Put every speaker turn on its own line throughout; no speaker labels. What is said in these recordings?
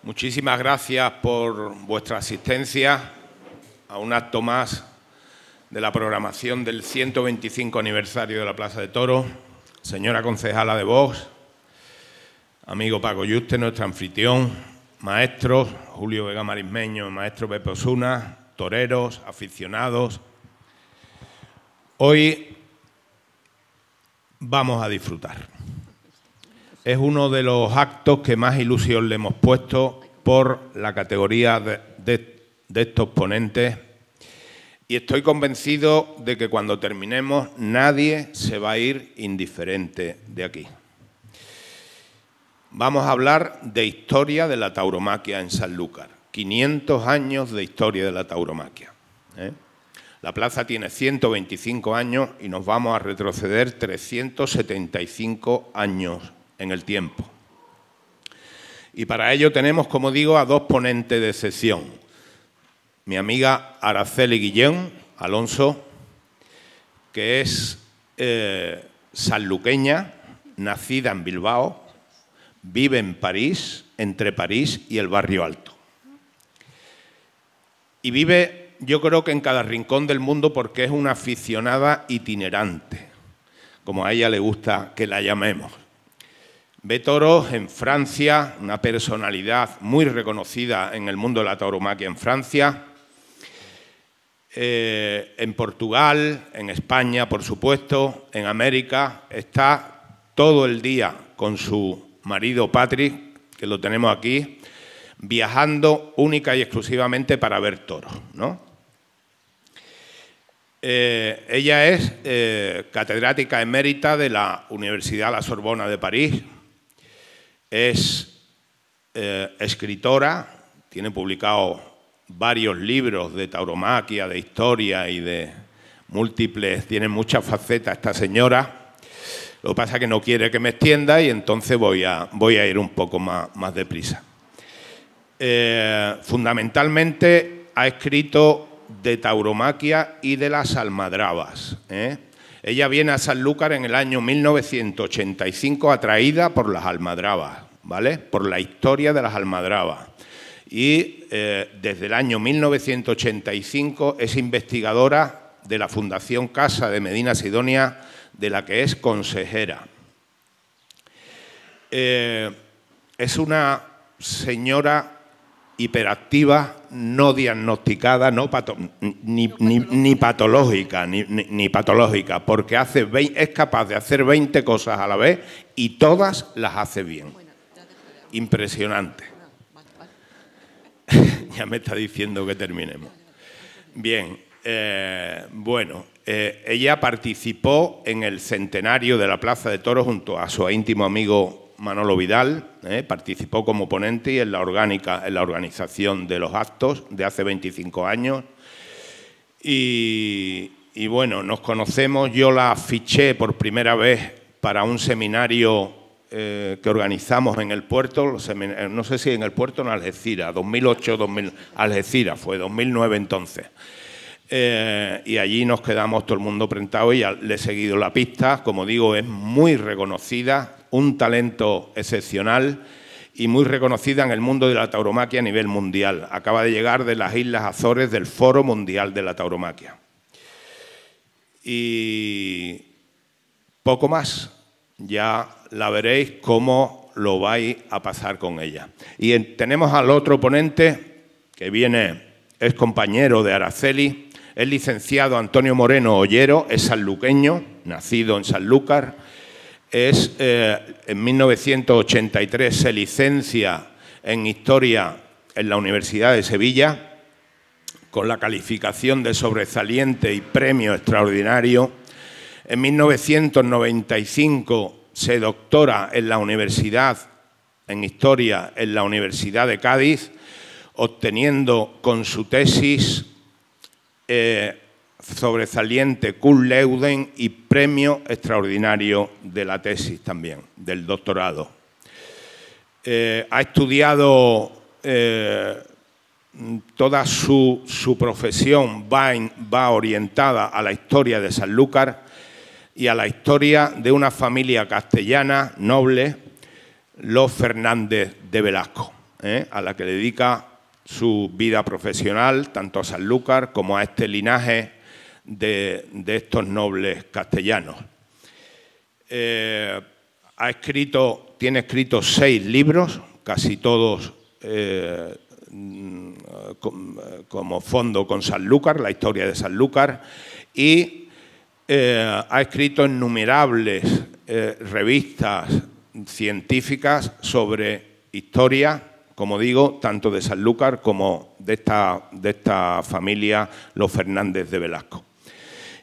Muchísimas gracias por vuestra asistencia a un acto más de la programación del 125 aniversario de la Plaza de Toros. Señora concejala de Vox, amigo Paco Yuste, nuestro anfitrión, maestros, Julio Vega Marismeño, maestro Pepe Osuna, toreros, aficionados. Hoy vamos a disfrutar. Es uno de los actos que más ilusión le hemos puesto por la categoría de estos ponentes y estoy convencido de que cuando terminemos nadie se va a ir indiferente de aquí. Vamos a hablar de historia de la tauromaquia en Sanlúcar. 500 años de historia de la tauromaquia. La plaza tiene 125 años y nos vamos a retroceder 375 años en el tiempo. Y para ello tenemos, como digo, a dos ponentes de excepción. Mi amiga Araceli Guillén Alonso, que es sanluqueña, nacida en Bilbao, vive en París, entre París y el Barrio Alto. Y vive, yo creo que en cada rincón del mundo porque es una aficionada itinerante, como a ella le gusta que la llamemos. Ve toros en Francia, una personalidad muy reconocida en el mundo de la tauromaquia en Francia, en Portugal, en España, por supuesto, en América. Está todo el día con su marido Patrick, que lo tenemos aquí, viajando única y exclusivamente para ver toros, ¿no? Ella es catedrática emérita de la Universidad La Sorbona de París. Es escritora, tiene publicado varios libros de tauromaquia, de historia y de múltiples, tiene muchas facetas esta señora. Lo que pasa es que no quiere que me extienda y entonces voy a ir un poco más deprisa. Fundamentalmente ha escrito de tauromaquia y de las almadrabas. Ella viene a Sanlúcar en el año 1985 atraída por las almadrabas, ¿vale? Por la historia de las almadrabas. Y desde el año 1985 es investigadora de la Fundación Casa de Medina Sidonia, de la que es consejera. Es una señora hiperactiva, no diagnosticada, ni patológica, ni patológica, porque es capaz de hacer 20 cosas a la vez y todas las hace bien. Impresionante. Ya me está diciendo que terminemos. Bien, ella participó en el centenario de la Plaza de Toros junto a su íntimo amigo Manolo Vidal, participó como ponente y en la organización de los actos de hace 25 años. Y bueno, nos conocemos, yo la fiché por primera vez para un seminario que organizamos en el puerto, no sé si en el puerto o en Algeciras, 2008-2000, Algeciras fue, 2009 entonces. Y allí nos quedamos todo el mundo prentado y ya le he seguido la pista. Como digo, es muy reconocida, un talento excepcional y muy reconocida en el mundo de la tauromaquia a nivel mundial. Acaba de llegar de las Islas Azores del Foro Mundial de la Tauromaquia. Y poco más, ya la veréis cómo lo vais a pasar con ella. Y tenemos al otro ponente que viene, es compañero de Araceli, es licenciado Antonio Moreno Ollero, es sanluqueño, nacido en Sanlúcar. En 1983 se licencia en Historia en la Universidad de Sevilla con la calificación de sobresaliente y premio extraordinario. En 1995 se doctora en la Universidad en Historia en la Universidad de Cádiz, obteniendo con su tesis sobresaliente cum laude y premio extraordinario de la tesis también, del doctorado. Ha estudiado toda su profesión, va orientada a la historia de Sanlúcar y a la historia de una familia castellana noble, los Fernández de Velasco. a la que dedica su vida profesional, tanto a Sanlúcar como a este linaje de estos nobles castellanos. Tiene escritos 6 libros, casi todos como fondo con Sanlúcar, la historia de Sanlúcar, y ha escrito innumerables revistas científicas sobre historia, como digo, tanto de Sanlúcar como de esta familia, los Fernández de Velasco.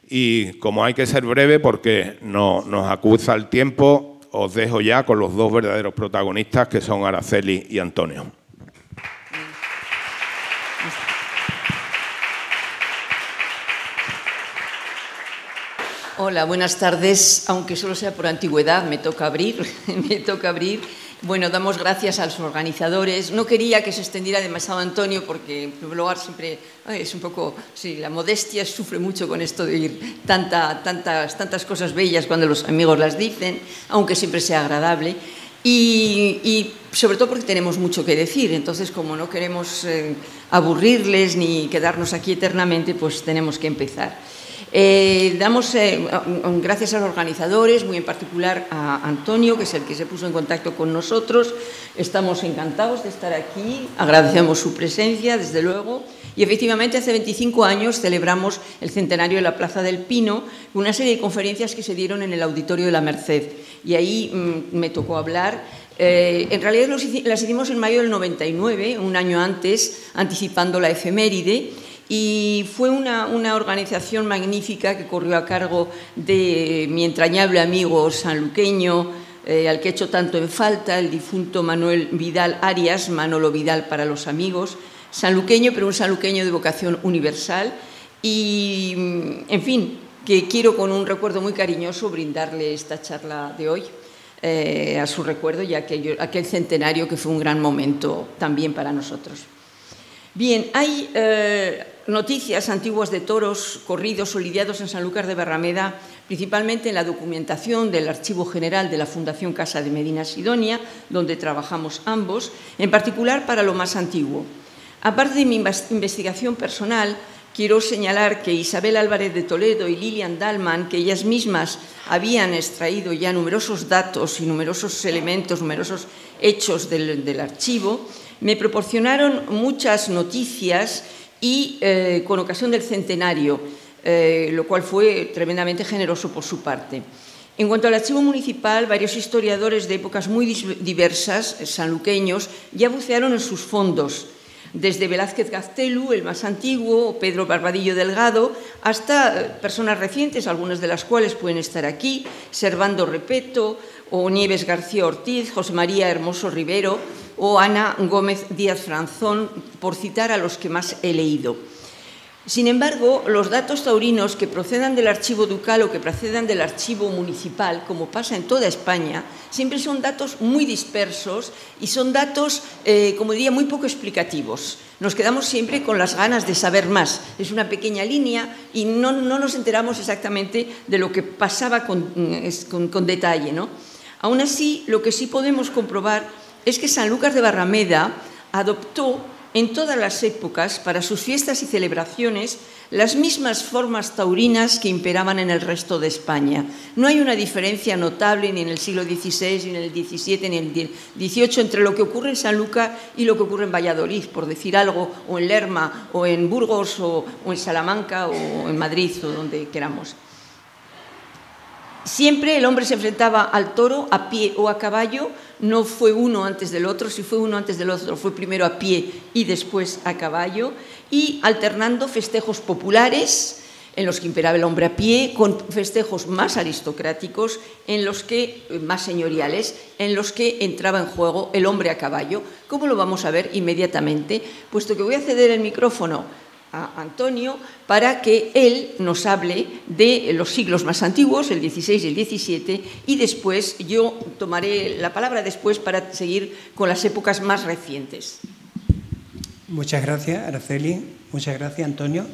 Y como hay que ser breve porque nos acusa el tiempo, os dejo ya con los 2 verdaderos protagonistas, que son Araceli y Antonio.
Hola, buenas tardes. Aunque solo sea por antigüedad, me toca abrir. Bueno, damos gracias a los organizadores. No quería que se extendiera demasiado Antonio porque, en primer lugar, siempre es un poco... Sí, la modestia sufre mucho con esto de oír tantas cosas bellas cuando los amigos las dicen, aunque siempre sea agradable. Y sobre todo porque tenemos mucho que decir. Entonces, como no queremos aburrirles ni quedarnos aquí eternamente, pues tenemos que empezar. Damos gracias a los organizadores, muy en particular a Antonio, que es el que se puso en contacto con nosotros. Estamos encantados de estar aquí, agradecemos su presencia, desde luego. Y efectivamente, hace 25 años celebramos el centenario de la Plaza del Pino, una serie de conferencias que se dieron en el Auditorio de la Merced. Y ahí me tocó hablar. En realidad las hicimos en mayo del 99, un año antes, anticipando la efeméride. Y fue una organización magnífica que corrió a cargo de mi entrañable amigo sanluqueño, al que he hecho tanto en falta, el difunto Manuel Vidal Arias, Manolo Vidal para los amigos, sanluqueño, pero un sanluqueño de vocación universal. Y, en fin, que quiero con un recuerdo muy cariñoso brindarle esta charla de hoy a su recuerdo y a aquel centenario que fue un gran momento también para nosotros. Bien, hay noticias antiguas de toros corridos o lidiados en Sanlúcar de Barrameda, principalmente en la documentación del Archivo General de la Fundación Casa de Medina Sidonia, donde trabajamos ambos, en particular para lo más antiguo. Aparte de mi investigación personal, quiero señalar que Isabel Álvarez de Toledo y Lilian Dalman, que ellas mismas habían extraído ya numerosos datos y numerosos elementos, numerosos hechos del archivo, me proporcionaron muchas noticias y con ocasión del centenario, lo cual fue tremendamente generoso por su parte. En cuanto al archivo municipal, varios historiadores de épocas muy diversas, sanluqueños, ya bucearon en sus fondos, desde Velázquez Gaztelu, el más antiguo, o Pedro Barbadillo Delgado, hasta personas recientes, algunas de las cuales pueden estar aquí, Servando Repeto, o Nieves García Ortiz, José María Hermoso Rivero, o Ana Gómez Díaz Franzón, por citar a los que más he leído. Sin embargo, los datos taurinos que procedan del archivo ducal o que procedan del archivo municipal, como pasa en toda España, siempre son datos muy dispersos y son datos, como diría, muy poco explicativos. Nos quedamos siempre con las ganas de saber más. Es una pequeña línea y no nos enteramos exactamente de lo que pasaba con detalle, ¿no? Aún así, lo que sí podemos comprobar es que Sanlúcar de Barrameda adoptó en todas las épocas, para sus fiestas y celebraciones, las mismas formas taurinas que imperaban en el resto de España. No hay una diferencia notable ni en el siglo XVI, ni en el XVII, ni en el XVIII entre lo que ocurre en Sanlúcar y lo que ocurre en Valladolid, por decir algo, o en Lerma, o en Burgos, o en Salamanca, o en Madrid, o donde queramos. Siempre el hombre se enfrentaba al toro a pie o a caballo, no fue uno antes del otro, si fue uno antes del otro fue primero a pie y después a caballo, y alternando festejos populares en los que imperaba el hombre a pie, con festejos más aristocráticos, más señoriales, en los que entraba en juego el hombre a caballo, como lo vamos a ver inmediatamente, puesto que voy a ceder el micrófono a Antonio para que él nos hable de los siglos más antiguos, el XVI y el XVII, y después yo tomaré la palabra después para seguir con las épocas más recientes.
Muchas gracias, Araceli. Muchas gracias, Antonio.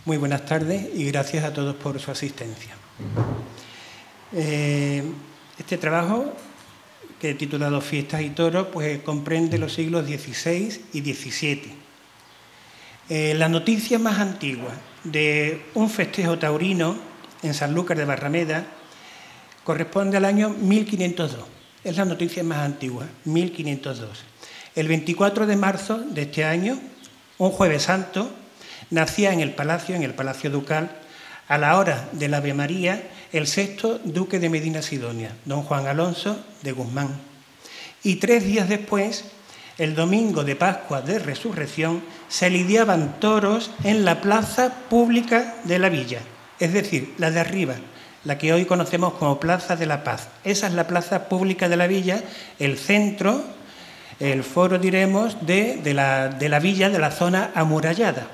Muy buenas tardes y gracias a todos por su asistencia. Este trabajo que he titulado Fiestas y Toros, pues comprende los siglos XVI y XVII. La noticia más antigua de un festejo taurino en Sanlúcar de Barrameda corresponde al año 1502. Es la noticia más antigua, 1502. El 24 de marzo de este año, un jueves santo, nacía en el Palacio Ducal, a la hora de la Ave María, el sexto duque de Medina Sidonia, don Juan Alonso de Guzmán. Y 3 días después, el domingo de Pascua de Resurrección, se lidiaban toros en la plaza pública de la villa, es decir, la de arriba, la que hoy conocemos como Plaza de la Paz. Esa es la plaza pública de la villa, el centro, el foro, diremos, de la villa, de la zona amurallada.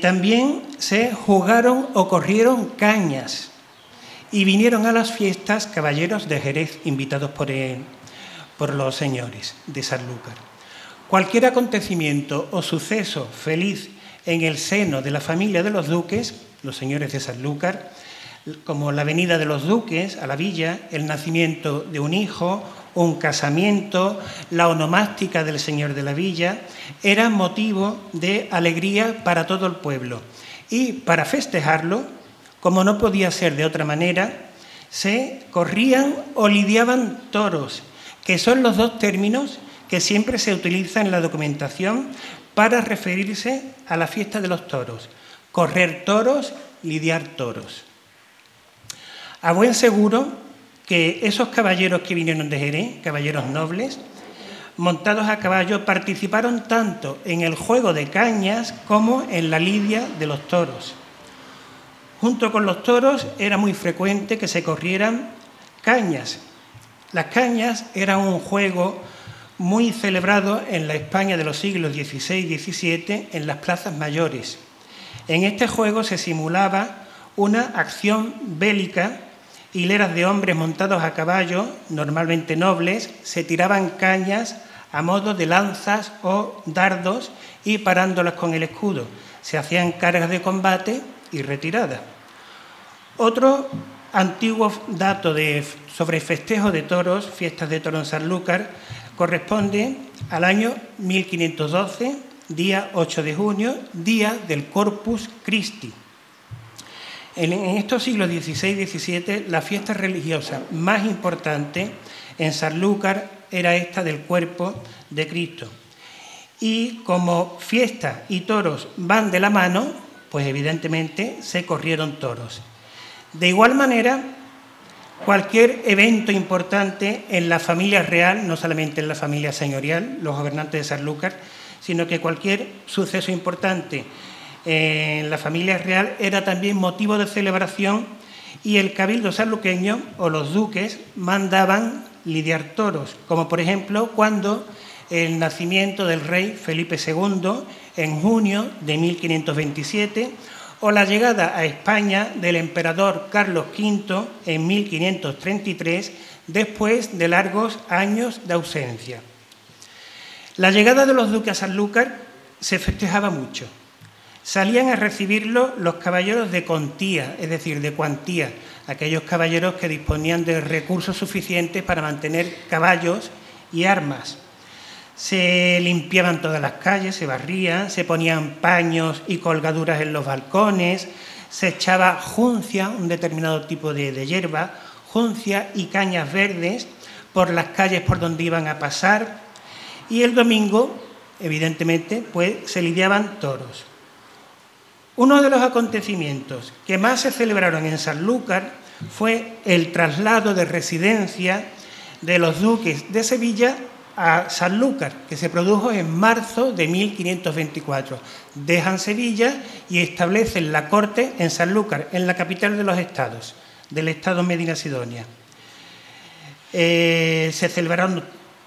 También se jugaron o corrieron cañas y vinieron a las fiestas caballeros de Jerez, invitados por los señores de Sanlúcar. Cualquier acontecimiento o suceso feliz en el seno de la familia de los duques, los señores de Sanlúcar, como la venida de los duques a la villa, el nacimiento de un hijo, un casamiento, la onomástica del señor de la villa, era motivo de alegría para todo el pueblo. Y para festejarlo, como no podía ser de otra manera, se corrían o lidiaban toros, que son los 2 términos que siempre se utilizan en la documentación para referirse a la fiesta de los toros. Correr toros, lidiar toros. A buen seguro que esos caballeros que vinieron de Jerez, caballeros nobles, montados a caballo, participaron tanto en el juego de cañas como en la lidia de los toros. Junto con los toros era muy frecuente que se corrieran cañas. Las cañas eran un juego muy celebrado en la España de los siglos XVI y XVII en las plazas mayores. En este juego se simulaba una acción bélica. Hileras de hombres montados a caballo, normalmente nobles, se tiraban cañas a modo de lanzas o dardos y parándolas con el escudo. Se hacían cargas de combate y retirada. Otro antiguo dato sobre festejo de toros, fiestas de toros en Sanlúcar, corresponde al año 1512, día 8 de junio, día del Corpus Christi. En estos siglos XVI y XVII, la fiesta religiosa más importante en Sanlúcar era esta del Cuerpo de Cristo. Y como fiesta y toros van de la mano, pues evidentemente se corrieron toros. De igual manera, cualquier evento importante en la familia real, no solamente en la familia señorial, los gobernantes de Sanlúcar, sino que cualquier suceso importante en la familia real era también motivo de celebración y el cabildo sanluqueño o los duques mandaban lidiar toros, como por ejemplo cuando el nacimiento del rey Felipe II en junio de 1527 o la llegada a España del emperador Carlos V en 1533 después de largos años de ausencia. La llegada de los duques a Sanlúcar se festejaba mucho. Salían a recibirlo los caballeros de contía, es decir, de cuantía, aquellos caballeros que disponían de recursos suficientes para mantener caballos y armas. Se limpiaban todas las calles, se barrían, se ponían paños y colgaduras en los balcones, se echaba juncia, un determinado tipo de hierba, juncia y cañas verdes por las calles por donde iban a pasar, y el domingo, evidentemente, pues se lidiaban toros. Uno de los acontecimientos que más se celebraron en Sanlúcar fue el traslado de residencia de los duques de Sevilla a Sanlúcar, que se produjo en marzo de 1524. Dejan Sevilla y establecen la corte en Sanlúcar, en la capital de los estados, del estado Medina Sidonia. Se celebraron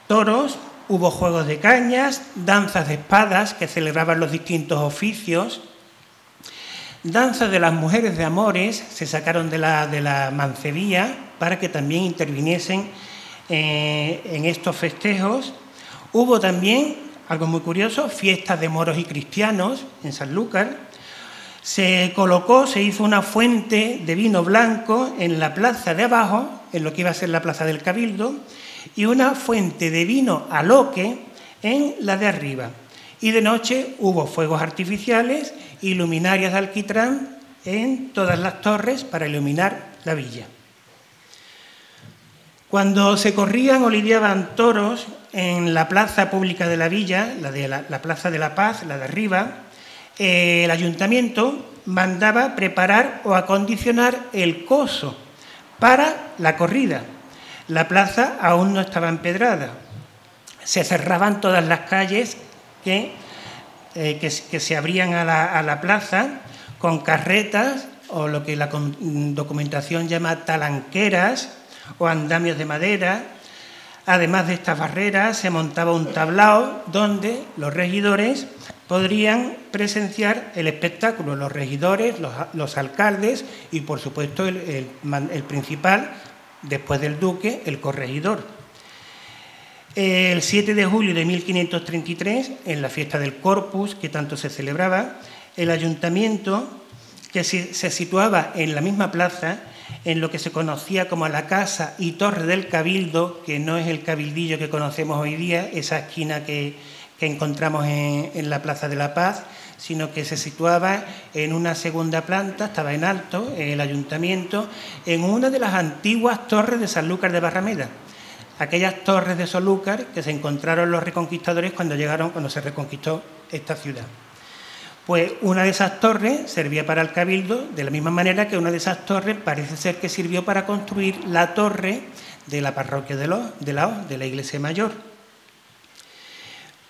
toros, hubo juegos de cañas, danzas de espadas que celebraban los distintos oficios. Danzas de las mujeres de amores se sacaron de la mancebía para que también interviniesen en estos festejos. Hubo también, algo muy curioso, fiestas de moros y cristianos en Sanlúcar. Se colocó, se hizo una fuente de vino blanco en la plaza de abajo, en lo que iba a ser la plaza del Cabildo, y una fuente de vino aloque en la de arriba. Y de noche hubo fuegos artificiales y luminarias de alquitrán en todas las torres para iluminar la villa. Cuando se corrían o lidiaban toros en la plaza pública de la villa, la Plaza de la Paz, la de arriba, el ayuntamiento mandaba preparar o acondicionar el coso para la corrida. La plaza aún no estaba empedrada. Se cerraban todas las calles que se abrían a la plaza con carretas o lo que la documentación llama talanqueras o andamios de madera. Además de estas barreras, se montaba un tablao donde los regidores podrían presenciar el espectáculo, los regidores, los alcaldes y, por supuesto, el principal, después del duque, el corregidor. El 7 de julio de 1533, en la fiesta del Corpus, que tanto se celebraba, el ayuntamiento, que se situaba en la misma plaza, en lo que se conocía como la Casa y Torre del Cabildo, que no es el cabildillo que conocemos hoy día, esa esquina que encontramos en la Plaza de la Paz, sino que se situaba en una segunda planta, estaba en alto, el ayuntamiento, en una de las antiguas torres de Sanlúcar de Barrameda. Aquellas torres de Sanlúcar que se encontraron los reconquistadores cuando se reconquistó esta ciudad. Pues una de esas torres servía para el cabildo, de la misma manera que una de esas torres parece ser que sirvió para construir la torre de la parroquia de la iglesia mayor.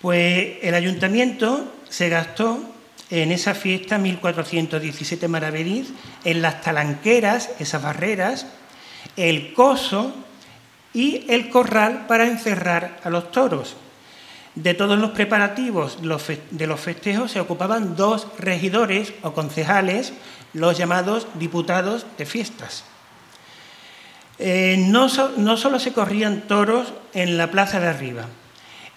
Pues el ayuntamiento se gastó en esa fiesta 1.417 maravedís, en las talanqueras, esas barreras, el coso y el corral para encerrar a los toros. De todos los preparativos de los festejos se ocupaban 2 regidores o concejales, los llamados diputados de fiestas. No solo se corrían toros en la plaza de arriba.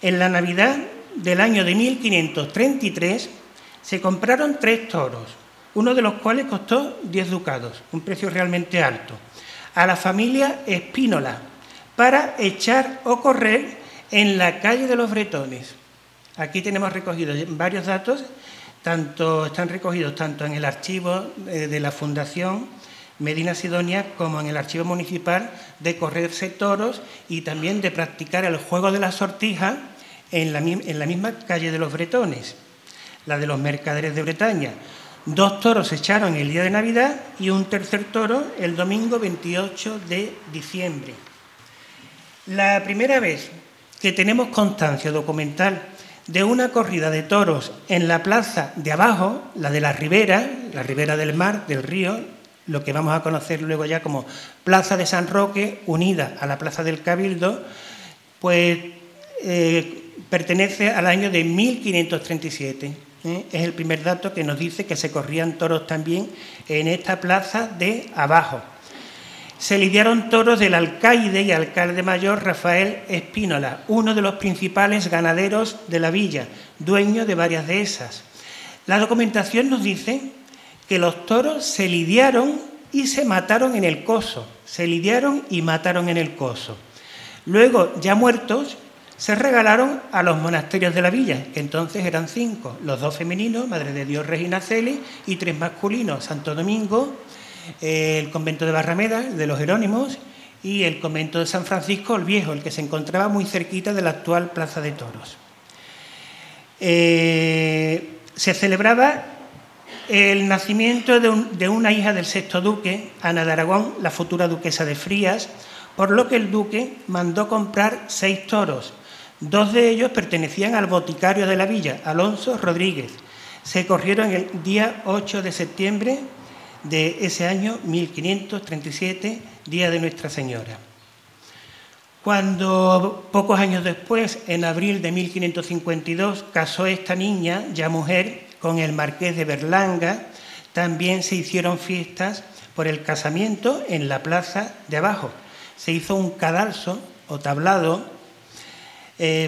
En la Navidad del año de 1533 se compraron 3 toros, uno de los cuales costó 10 ducados, un precio realmente alto, a la familia Espínola, para echar o correr en la calle de los Bretones. Aquí tenemos recogidos varios datos, están recogidos tanto en el archivo de la Fundación Medina Sidonia como en el archivo municipal, de correrse toros y también de practicar el juego de la sortija en la misma calle de los Bretones, la de los mercaderes de Bretaña. 2 toros se echaron el día de Navidad y un tercer toro el domingo 28 de diciembre. La primera vez que tenemos constancia documental de una corrida de toros en la plaza de abajo, la de la ribera del mar, del río, lo que vamos a conocer luego ya como Plaza de San Roque, unida a la Plaza del Cabildo, pues pertenece al año de 1537. Es el primer dato que nos dice que se corrían toros también en esta plaza de abajo. Se lidiaron toros del alcaide y alcalde mayor Rafael Espínola, uno de los principales ganaderos de la villa, dueño de varias de esas. La documentación nos dice que los toros se lidiaron y se mataron en el coso. Se lidiaron y mataron en el coso. Luego, ya muertos, se regalaron a los monasterios de la villa, que entonces eran 5, los 2 femeninos, Madre de Dios Regina Celi, y 3 masculinos, Santo Domingo, el convento de Barrameda, de los Jerónimos, y el convento de San Francisco el Viejo, el que se encontraba muy cerquita de la actual Plaza de Toros. Se celebraba el nacimiento de una hija del 6º duque, Ana de Aragón, la futura duquesa de Frías, por lo que el duque mandó comprar 6 toros. 2 de ellos pertenecían al boticario de la villa, Alonso Rodríguez. Se corrieron el día 8 de septiembre de ese año 1537, día de Nuestra Señora. Cuando pocos años después, en abril de 1552, casó esta niña, ya mujer, con el marqués de Berlanga, también se hicieron fiestas por el casamiento en la plaza de abajo. Se hizo un cadalso o tablado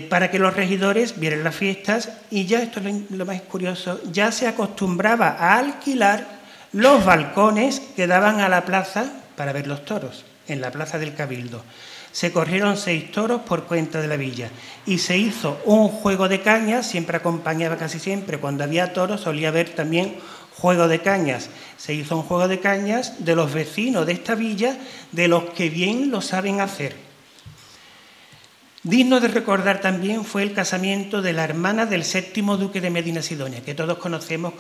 para que los regidores vieran las fiestas, y ya, esto es lo más curioso, ya se acostumbraba a alquilar los balcones que daban a la plaza para ver los toros, en la plaza del Cabildo. Se corrieron 6 toros por cuenta de la villa y se hizo un juego de cañas, siempre acompañaba casi siempre, cuando había toros solía haber también juego de cañas. Se hizo un juego de cañas de los vecinos de esta villa, de los que bien lo saben hacer. Digno de recordar también fue el casamiento de la hermana del 7º duque de Medina Sidonia, que todos conocemos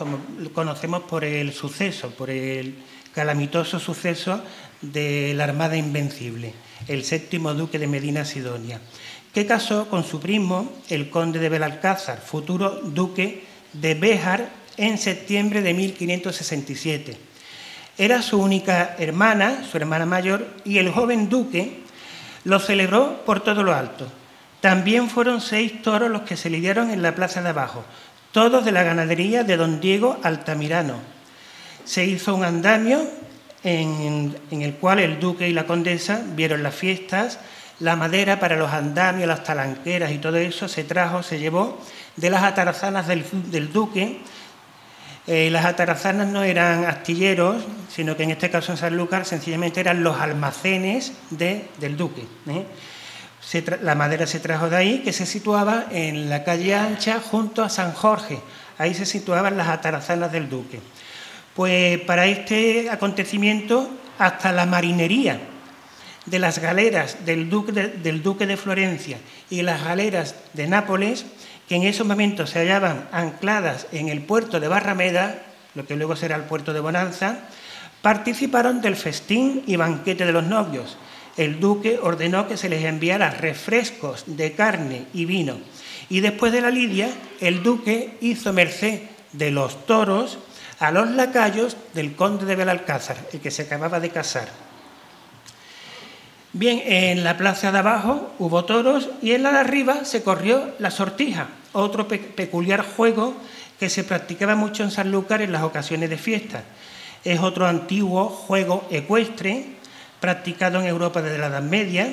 por el suceso, por el calamitoso suceso de la Armada Invencible, el 7º duque de Medina Sidonia, que casó con su primo, el conde de Belalcázar, futuro duque de Béjar, en septiembre de 1567. Era su única hermana, su hermana mayor, y el joven duque lo celebró por todo lo alto. También fueron 6 toros los que se lidiaron en la plaza de abajo, todos de la ganadería de don Diego Altamirano. Se hizo un andamio en el cual el duque y la condesa vieron las fiestas. La madera para los andamios, las talanqueras y todo eso se llevó de las atarazanas del duque. Las atarazanas no eran astilleros, sino que en este caso en Sanlúcar sencillamente eran los almacenes del duque. La madera se trajo de ahí, que se situaba en la calle Ancha junto a San Jorge. Ahí se situaban las atarazanas del duque. Pues para este acontecimiento, hasta la marinería de las galeras del duque de Florencia y las galeras de Nápoles, que en esos momentos se hallaban ancladas en el puerto de Barrameda, lo que luego será el puerto de Bonanza, participaron del festín y banquete de los novios. El duque ordenó que se les enviara refrescos de carne y vino. Y después de la lidia, el duque hizo merced de los toros a los lacayos del conde de Belalcázar, el que se acababa de casar. Bien, en la plaza de abajo hubo toros y en la de arriba se corrió la sortija, otro peculiar juego que se practicaba mucho en Sanlúcar en las ocasiones de fiesta. Es otro antiguo juego ecuestre practicado en Europa desde la Edad Media.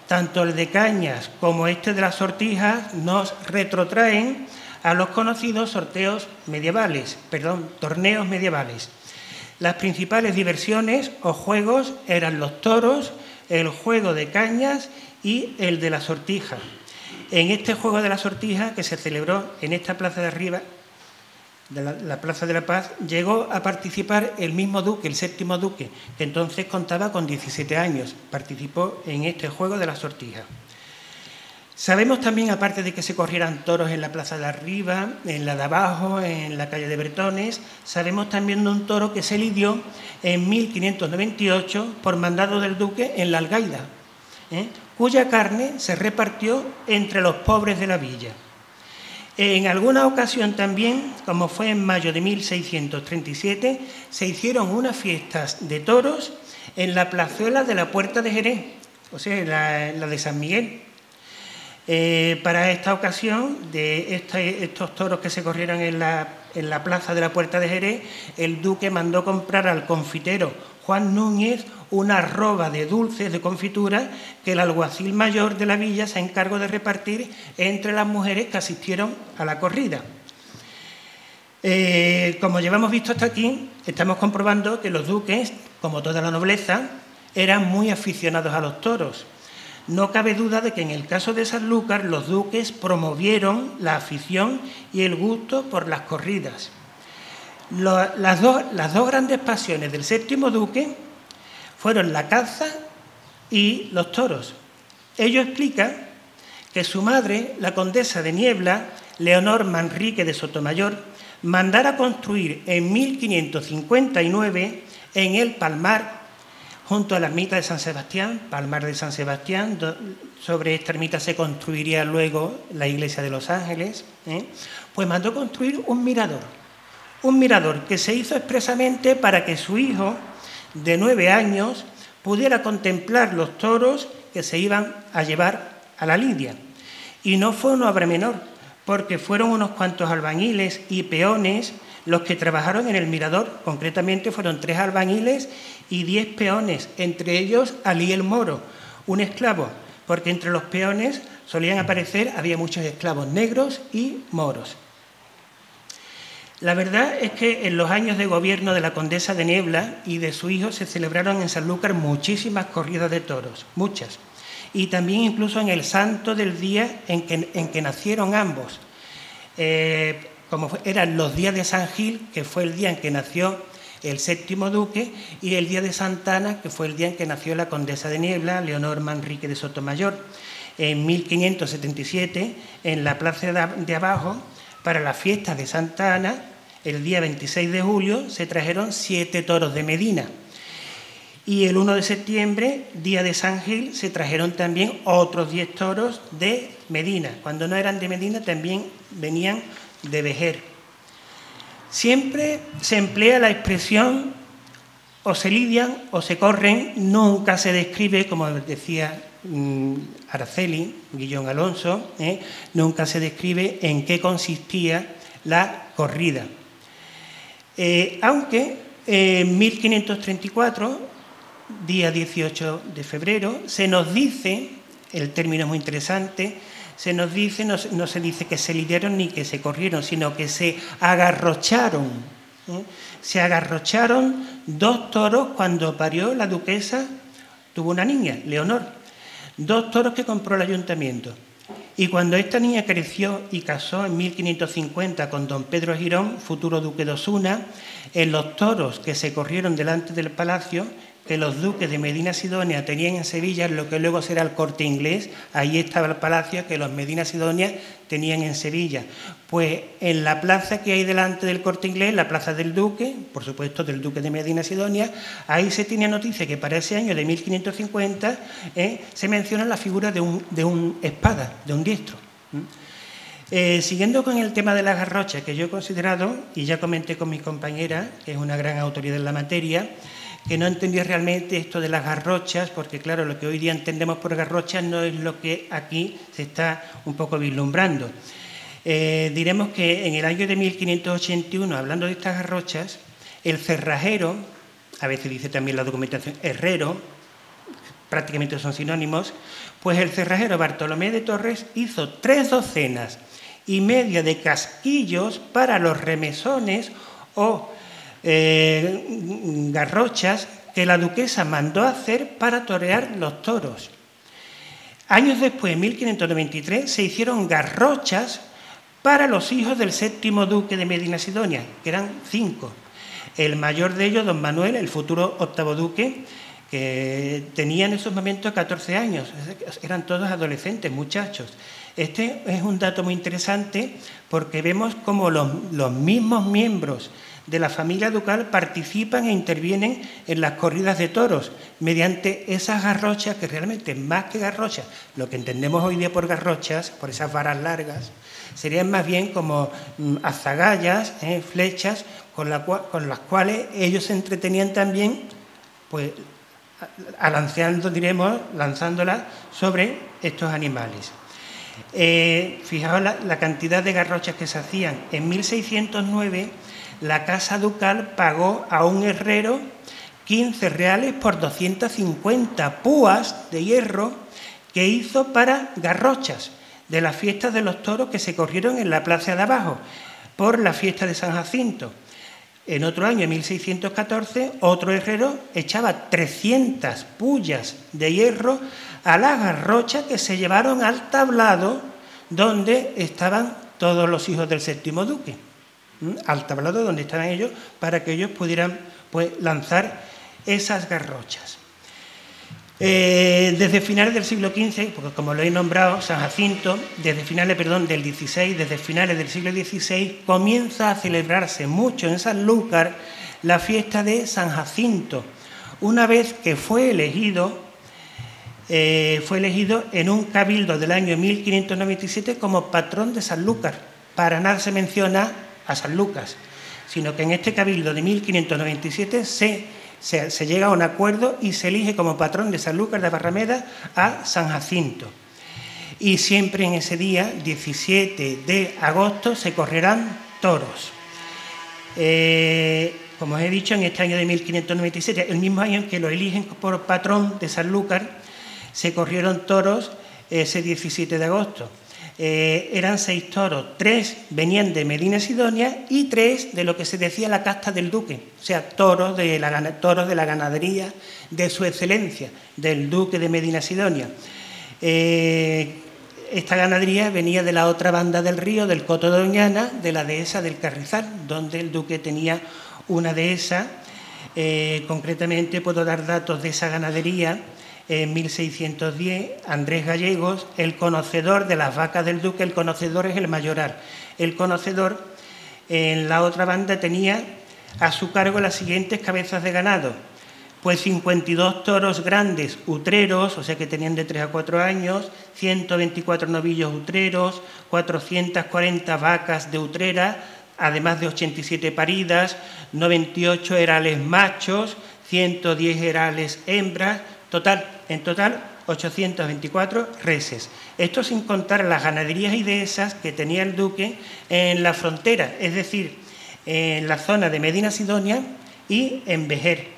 Tanto el de cañas como este de las sortijas nos retrotraen a los conocidos torneos medievales. Las principales diversiones o juegos eran los toros, el juego de cañas y el de la sortija. En este juego de la sortija, que se celebró en esta plaza de arriba, la Plaza de la Paz, llegó a participar el mismo duque, el 7º duque, que entonces contaba con 17 años. Participó en este juego de la sortija. Sabemos también, aparte de que se corrieran toros en la plaza de arriba, en la de abajo, en la calle de Bretones, sabemos también de un toro que se lidió en 1598 por mandado del duque en la Algaida, cuya carne se repartió entre los pobres de la villa. En alguna ocasión también, como fue en mayo de 1637, se hicieron unas fiestas de toros en la plazuela de la Puerta de Jerez, o sea, la de San Miguel. Para esta ocasión, de estos toros que se corrieron en la plaza de la Puerta de Jerez, el duque mandó comprar al confitero Juan Núñez una arroba de dulces de confitura que el alguacil mayor de la villa se encargó de repartir entre las mujeres que asistieron a la corrida. Como ya hemos visto hasta aquí, estamos comprobando que los duques, como toda la nobleza, eran muy aficionados a los toros. No cabe duda de que en el caso de Sanlúcar los duques promovieron la afición y el gusto por las corridas. Las dos grandes pasiones del 7º duque fueron la caza y los toros. Ello explica que su madre, la condesa de Niebla, Leonor Manrique de Sotomayor, mandara construir en 1559 en el Palmar, junto a la ermita de San Sebastián, Palmar de San Sebastián. Sobre esta ermita se construiría luego la iglesia de Los Ángeles, pues mandó construir un mirador que se hizo expresamente para que su hijo, de 9 años, pudiera contemplar los toros que se iban a llevar a la lidia. Y no fue una obra menor, porque fueron unos cuantos albañiles y peones los que trabajaron en el mirador. Concretamente fueron 3 albañiles y 10 peones, entre ellos Alí el Moro, un esclavo porque entre los peones solían aparecer, había muchos esclavos negros y moros. La verdad es que en los años de gobierno de la condesa de Niebla y de su hijo se celebraron en Sanlúcar muchísimas corridas de toros, muchas. Y también incluso en el santo del día en que nacieron ambos. Eran los días de San Gil, que fue el día en que nació el séptimo duque, y el día de Santa Ana, que fue el día en que nació la condesa de Niebla, Leonor Manrique de Sotomayor. En 1577, en la plaza de abajo, para la fiesta de Santa Ana, el día 26 de julio, se trajeron 7 toros de Medina. Y el 1 de septiembre, día de San Gil, se trajeron también otros 10 toros de Medina. Cuando no eran de Medina, también venían de Vejer. Siempre se emplea la expresión o se lidian o se corren, nunca se describe, como decía Araceli, Guillón Alonso, nunca se describe en qué consistía la corrida. Aunque en 1534, día 18 de febrero, se nos dice, el término es muy interesante, se nos dice, no se dice que se lidiaron ni que se corrieron, sino que se agarrocharon. Se agarrocharon 2 toros cuando parió la duquesa, tuvo una niña, Leonor, 2 toros que compró el ayuntamiento. Y cuando esta niña creció y casó en 1550 con don Pedro Girón, futuro duque de Osuna, en los toros que se corrieron delante del palacio, que los duques de Medina Sidonia tenían en Sevilla, lo que luego será el Corte Inglés, ahí estaba el palacio que los Medina Sidonia tenían en Sevilla. Pues en la plaza que hay delante del Corte Inglés, la plaza del Duque, por supuesto del Duque de Medina Sidonia, ahí se tiene noticia que para ese año de 1550 se menciona la figura de un espada, de un diestro. Siguiendo con el tema de las garrochas, que yo he considerado, y ya comenté con mi compañera, que es una gran autoridad en la materia, que no entendía realmente esto de las garrochas, porque claro, lo que hoy día entendemos por garrochas no es lo que aquí se está un poco vislumbrando. Diremos que en el año de 1581, hablando de estas garrochas, el cerrajero, a veces dice también la documentación herrero, prácticamente son sinónimos, pues el cerrajero Bartolomé de Torres hizo 3 docenas y media de casquillos para los remesones o garrochas que la duquesa mandó hacer para torear los toros. Años después, en 1593, se hicieron garrochas para los hijos del séptimo duque de Medina Sidonia, que eran 5. El mayor de ellos, don Manuel, el futuro octavo duque, que tenía en esos momentos 14 años, eran todos adolescentes, muchachos. Este es un dato muy interesante porque vemos cómo los mismos miembros de la familia ducal participan e intervienen en las corridas de toros mediante esas garrochas que realmente, más que garrochas, lo que entendemos hoy día por garrochas, por esas varas largas, serían más bien como azagallas, flechas, con las cuales ellos se entretenían también, pues lanzándolas sobre estos animales. Fijaos la cantidad de garrochas que se hacían. En 1609 la Casa Ducal pagó a un herrero 15 reales por 250 púas de hierro que hizo para garrochas de las fiestas de los toros que se corrieron en la plaza de abajo por la fiesta de San Jacinto. En otro año, en 1614, otro herrero echaba 300 pullas de hierro a las garrochas que se llevaron al tablado donde estaban todos los hijos del séptimo duque. Al tablado donde estaban ellos para que ellos pudieran lanzar esas garrochas. Desde finales del siglo XV, porque como lo he nombrado, San Jacinto, desde finales del siglo XVI, comienza a celebrarse mucho en Sanlúcar la fiesta de San Jacinto, una vez que fue elegido en un cabildo del año 1597 como patrón de Sanlúcar. Para nada se menciona a San Lucas, sino que en este cabildo de 1597 se llega a un acuerdo y se elige como patrón de Sanlúcar de Barrameda a San Jacinto. Y siempre en ese día, 17 de agosto, se correrán toros. Como os he dicho, en este año de 1597, el mismo año en que lo eligen por patrón de Sanlúcar, se corrieron toros ese 17 de agosto. Eran 6 toros, 3 venían de Medina Sidonia y 3 de lo que se decía la casta del duque, o sea, toros de la ganadería de su excelencia, del duque de Medina Sidonia. Esta ganadería venía de la otra banda del río, del Coto de Doñana, de la dehesa del Carrizal, donde el duque tenía una dehesa. Concretamente puedo dar datos de esa ganadería. En 1610, Andrés Gallegos, el conocedor de las vacas del duque, el conocedor es el mayoral. El conocedor, en la otra banda, tenía a su cargo las siguientes cabezas de ganado. Pues 52 toros grandes utreros, o sea que tenían de 3 a 4 años, 124 novillos utreros, 440 vacas de utrera, además de 87 paridas, 98 herales machos, 110 herales hembras, en total 824 reses. Esto sin contar las ganaderías y dehesas que tenía el duque en la frontera, es decir, en la zona de Medina Sidonia y en Vejer.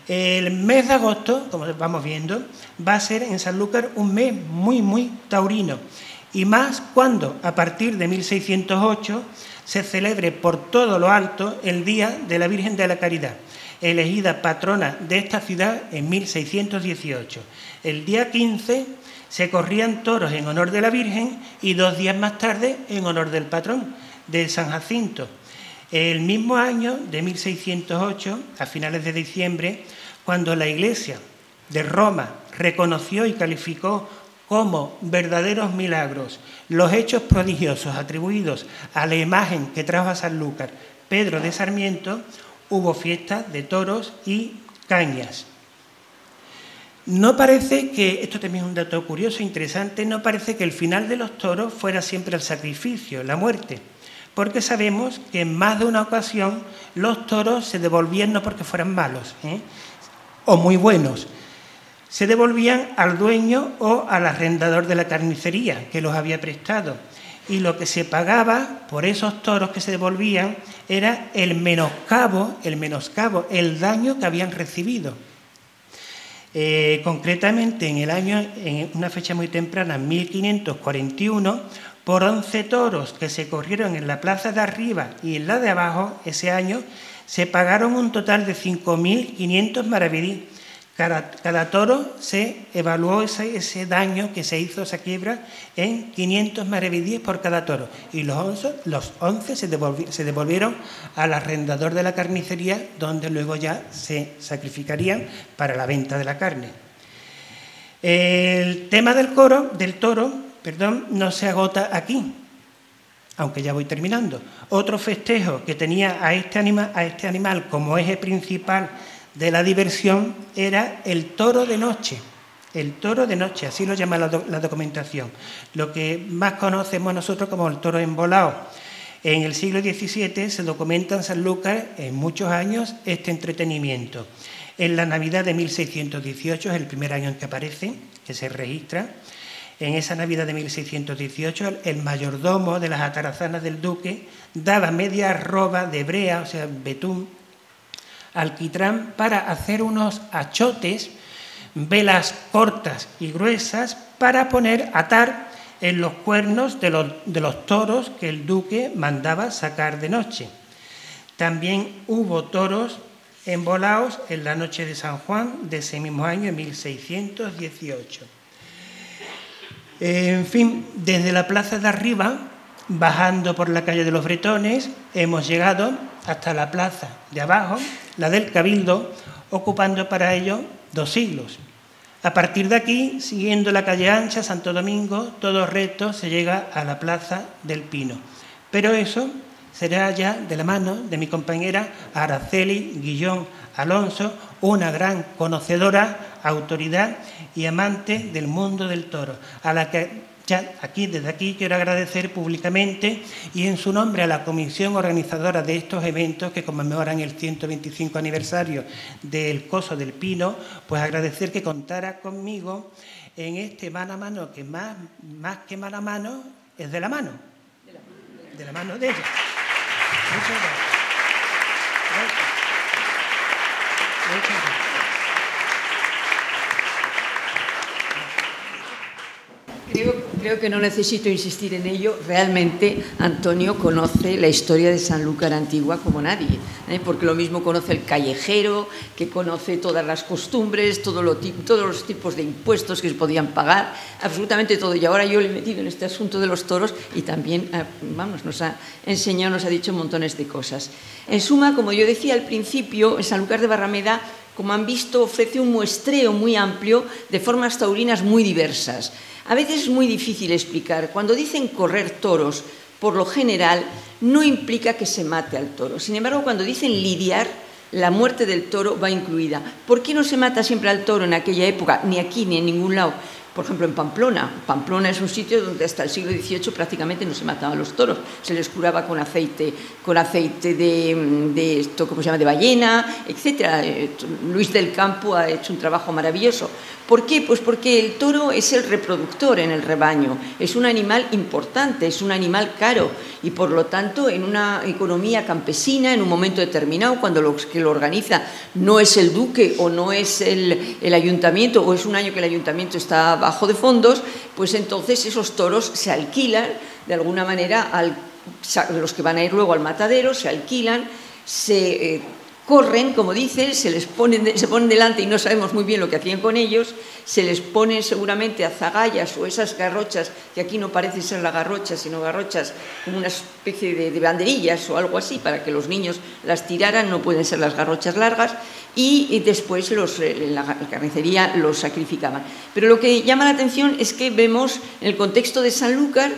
El mes de agosto, como vamos viendo, va a ser en Sanlúcar un mes muy taurino, y más cuando, a partir de 1608, se celebre por todo lo alto el Día de la Virgen de la Caridad, elegida patrona de esta ciudad en 1618. El día 15 se corrían toros en honor de la Virgen y 2 días más tarde en honor del patrón, de San Jacinto. El mismo año de 1608, a finales de diciembre, cuando la Iglesia de Roma reconoció y calificó como verdaderos milagros los hechos prodigiosos atribuidos a la imagen que trajo a Sanlúcar Pedro de Sarmiento, hubo fiestas de toros y cañas. No parece que, esto también es un dato curioso e interesante, no parece que el final de los toros fuera siempre el sacrificio, la muerte, porque sabemos que en más de una ocasión los toros se devolvían no porque fueran malos o muy buenos, se devolvían al dueño o al arrendador de la carnicería que los había prestado. Y lo que se pagaba por esos toros que se devolvían era el menoscabo, el daño que habían recibido. Concretamente, en una fecha muy temprana, 1541, por 11 toros que se corrieron en la plaza de arriba y en la de abajo, ese año, se pagaron un total de 5.500 maravedí. Cada toro se evaluó ese daño que se hizo, esa quiebra, en 500 maravedíes por cada toro. Y los 11 se devolvieron al arrendador de la carnicería, donde luego ya se sacrificarían para la venta de la carne. El tema del toro, no se agota aquí, aunque ya voy terminando. Otro festejo que tenía a este animal como eje principal de la diversión era el toro de noche. El toro de noche, así lo llama la documentación. Lo que más conocemos nosotros como el toro embolado. En el siglo XVII se documenta en Sanlúcar en muchos años este entretenimiento. En la Navidad de 1618 es el primer año en que aparece, que se registra. En esa Navidad de 1618 el mayordomo de las atarazanas del duque daba media arroba de brea, o sea, betún, alquitrán, para hacer unos achotes, velas cortas y gruesas, para atar en los cuernos de los toros que el duque mandaba sacar de noche. También hubo toros embolados en la noche de San Juan de ese mismo año, en 1618. En fin, desde la plaza de arriba, bajando por la calle de los Bretones, hemos llegado hasta la plaza de abajo, la del Cabildo, ocupando para ello 2 siglos. A partir de aquí, siguiendo la calle ancha, Santo Domingo, todo recto se llega a la plaza del Pino. Pero eso será ya de la mano de mi compañera Araceli Guillón Alonso, una gran conocedora, autoridad y amante del mundo del toro, a la que desde aquí quiero agradecer públicamente y en su nombre a la comisión organizadora de estos eventos que conmemoran el 125 aniversario del Coso del Pino, pues agradecer que contara conmigo en este mano a mano, que más que mano a mano es de la mano de ella. Muchas gracias. Muchas gracias.
Creo que no necesito insistir en ello. Realmente Antonio conoce la historia de Sanlúcar Antigua como nadie, porque lo mismo conoce el callejero, que conoce todas las costumbres, todos los tipos de impuestos que se podían pagar, absolutamente todo. Y ahora yo le he metido en este asunto de los toros y también, vamos, nos ha enseñado, nos ha dicho montones de cosas. En suma, como yo decía al principio, Sanlúcar de Barrameda, como han visto, ofrece un muestreo muy amplio de formas taurinas muy diversas. A veces es muy difícil explicar. Cuando dicen correr toros, por lo general, no implica que se mate al toro. Sin embargo, cuando dicen lidiar, la muerte del toro va incluida. ¿Por qué no se mata siempre al toro en aquella época? Ni aquí, ni en ningún lado. Por ejemplo, en Pamplona. Pamplona es un sitio donde hasta el siglo XVIII prácticamente no se mataban los toros. Se les curaba con aceite de esto, ¿cómo se llama?, de ballena, etc. Luis del Campo ha hecho un trabajo maravilloso. ¿Por qué? Pues porque el toro es el reproductor en el rebaño. Es un animal importante, es un animal caro. Y por lo tanto, en una economía campesina, en un momento determinado, cuando lo que lo organiza no es el duque o no es el ayuntamiento, o es un año que el ayuntamiento está bajo de fondos, pues entonces esos toros se alquilan de alguna manera, los que van a ir luego al matadero, se alquilan, se corren, como dicen, se ponen delante y no sabemos muy bien lo que hacían con ellos, se les ponen seguramente azagallas o esas garrochas, que aquí no parece ser la garrocha, sino garrochas como una especie de banderillas o algo así, para que los niños las tiraran, no pueden ser las garrochas largas, y después en la carnicería los sacrificaban. Pero lo que llama la atención es que vemos en el contexto de Sanlúcar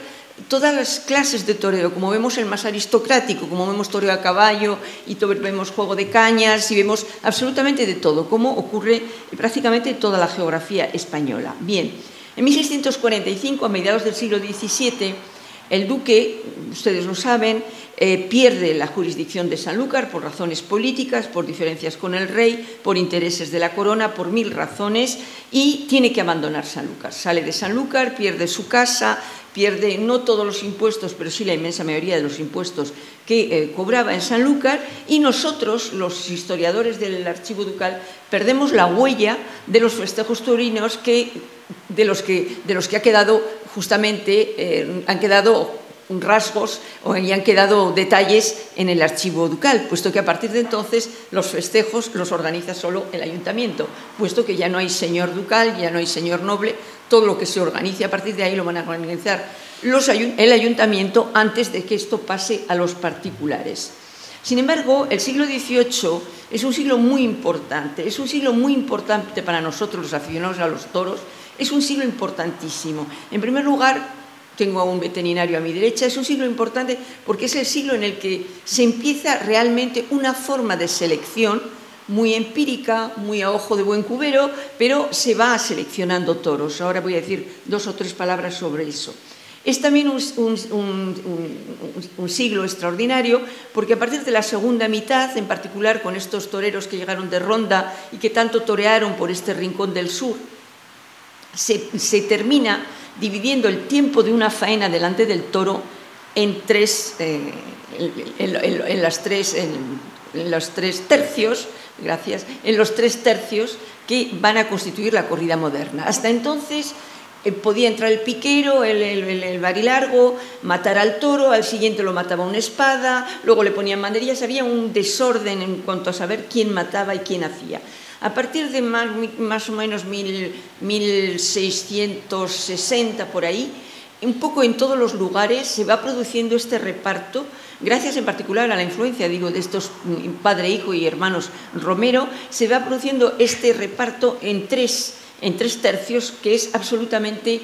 todas las clases de toreo, como vemos el más aristocrático, como vemos toreo a caballo, y vemos juego de cañas, y vemos absolutamente de todo, como ocurre prácticamente en toda la geografía española. Bien, en 1645, a mediados del siglo XVII, el duque, ustedes lo saben, pierde la jurisdicción de Sanlúcar por razones políticas, por diferencias con el rey, por intereses de la corona, por 1000 razones, y tiene que abandonar Sanlúcar. Sale de Sanlúcar, pierde su casa, pierde no todos los impuestos, pero sí la inmensa mayoría de los impuestos que cobraba en Sanlúcar, y nosotros, los historiadores del archivo ducal, perdemos la huella de los festejos taurinos de los que ha quedado justamente, han quedado rasgos y han quedado detalles en el archivo ducal, puesto que a partir de entonces los festejos los organiza solo el ayuntamiento, puesto que ya no hay señor ducal, ya no hay señor noble, todo lo que se organice a partir de ahí lo van a organizar el ayuntamiento antes de que esto pase a los particulares. Sin embargo, el siglo XVIII es un siglo muy importante, es un siglo muy importante para nosotros los aficionados a los toros, es un siglo importantísimo. En primer lugar, tengo a un veterinario a mi derecha, es un siglo importante porque es el siglo en el que se empieza realmente una forma de selección muy empírica, muy a ojo de buen cubero, pero se va seleccionando toros. Ahora voy a decir 2 o 3 palabras sobre eso. Es también un siglo extraordinario porque a partir de la segunda mitad, en particular con estos toreros que llegaron de Ronda y que tanto torearon por este rincón del sur, se termina dividiendo el tiempo de una faena delante del toro en los tres tercios, gracias, en los 3 tercios que van a constituir la corrida moderna. Hasta entonces podía entrar el piquero, el varilargo, matar al toro, al siguiente lo mataba una espada, luego le ponían banderillas, había un desorden en cuanto a saber quién mataba y quién hacía. A partir de más o menos 1660, por ahí, un poco en todos los lugares se va produciendo este reparto, gracias en particular a la influencia, digo, de estos padre, hijo y hermanos Romero, se va produciendo este reparto en tres tercios, que es absolutamente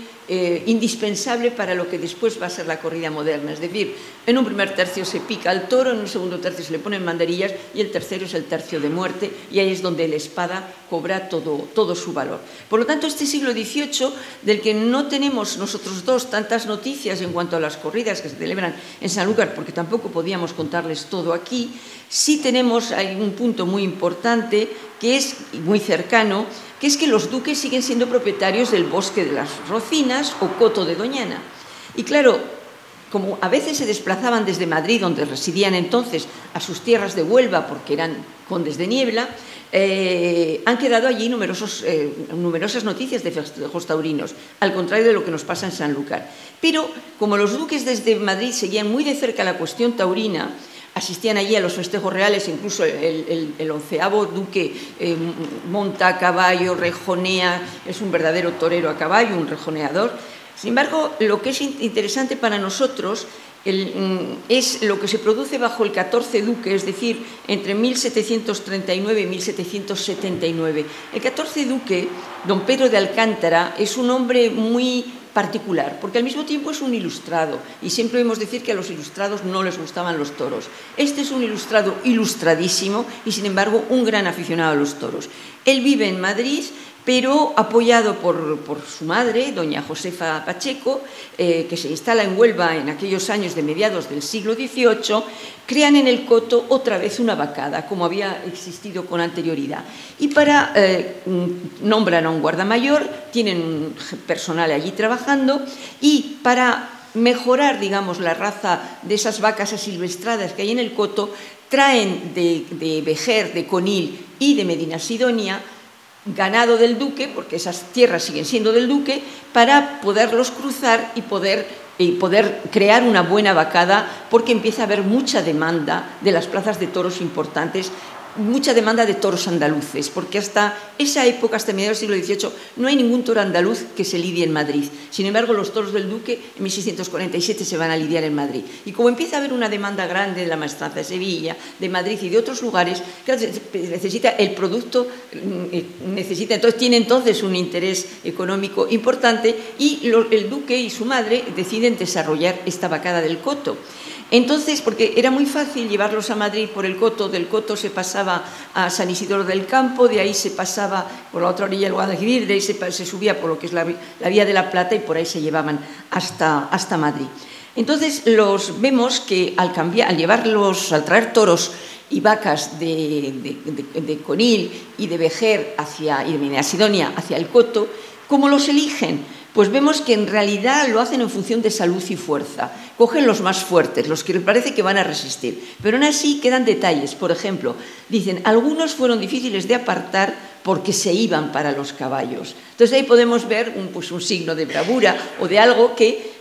indispensable para lo que después va a ser la corrida moderna. Es decir, en un primer tercio se pica al toro, en un segundo tercio se le ponen banderillas y el tercero es el tercio de muerte, y ahí es donde la espada cobra todo su valor. Por lo tanto, este siglo XVIII, del que no tenemos nosotros dos tantas noticias en cuanto a las corridas que se celebran en Sanlúcar, porque tampoco podíamos contarles todo aquí, sí tenemos hay un punto muy importante, que es muy cercano, que es que los duques siguen siendo propietarios del bosque de las Rocinas o Coto de Doñana. Y claro, como a veces se desplazaban desde Madrid, donde residían entonces, a sus tierras de Huelva, porque eran condes de Niebla, han quedado allí numerosas noticias de festejos taurinos, al contrario de lo que nos pasa en Sanlúcar. Pero como los duques desde Madrid seguían muy de cerca la cuestión taurina, asistían allí a los festejos reales, incluso el 11º duque monta a caballo, rejonea, es un verdadero torero a caballo, un rejoneador. Sin embargo, lo que es interesante para nosotros es lo que se produce bajo el 14 duque, es decir, entre 1739 y 1779. El 14 duque, don Pedro de Alcántara, es un hombre muy particular, porque al mismo tiempo es un ilustrado, y siempre oímos decir que a los ilustrados no les gustaban los toros. Este es un ilustrado ilustradísimo y, sin embargo, un gran aficionado a los toros. Él vive en Madrid, pero apoyado por su madre, doña Josefa Pacheco, que se instala en Huelva en aquellos años de mediados del siglo XVIII, crean en el coto otra vez una vacada, como había existido con anterioridad. Y nombran a un guardamayor, tienen personal allí trabajando, y para mejorar, digamos, la raza de esas vacas asilvestradas que hay en el coto, traen de Vejer, de Conil y de Medinasidonia ganado del duque, porque esas tierras siguen siendo del duque, para poderlos cruzar y poder crear una buena vacada, porque empieza a haber mucha demanda de las plazas de toros importantes, mucha demanda de toros andaluces, porque hasta esa época, hasta mediados del siglo XVIII, no hay ningún toro andaluz que se lidie en Madrid. Sin embargo, los toros del duque en 1647 se van a lidiar en Madrid. Y como empieza a haber una demanda grande de la maestranza de Sevilla, de Madrid y de otros lugares, claro, necesita el producto, entonces tiene entonces un interés económico importante, y el duque y su madre deciden desarrollar esta vacada del coto. Entonces, porque era muy fácil llevarlos a Madrid por el coto, del coto se pasaba a San Isidoro del Campo, de ahí se pasaba por la otra orilla del Guadalquivir, de ahí se subía por lo que es la Vía de la Plata, y por ahí se llevaban hasta Madrid. Entonces, vemos que al traer toros y vacas de Conil y de Vejer y de Medinasidonia hacia el coto, ¿cómo los eligen? Pues vemos que en realidad lo hacen en función de salud y fuerza. Cogen los más fuertes, los que les parece que van a resistir. Pero aún así quedan detalles. Por ejemplo, dicen, algunos fueron difíciles de apartar porque se iban para los caballos. Entonces ahí podemos ver un signo de bravura o de algo que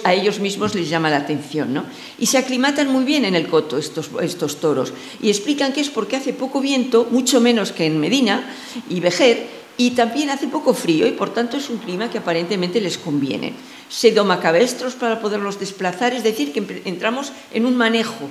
a ellos mismos les llama la atención, ¿no? Y se aclimatan muy bien en el coto estos toros. Y explican que es porque hace poco viento, mucho menos que en Medina y Vejer, y también hace poco frío, y por tanto es un clima que aparentemente les conviene. Se doma cabestros para poderlos desplazar, es decir, que entramos en un manejo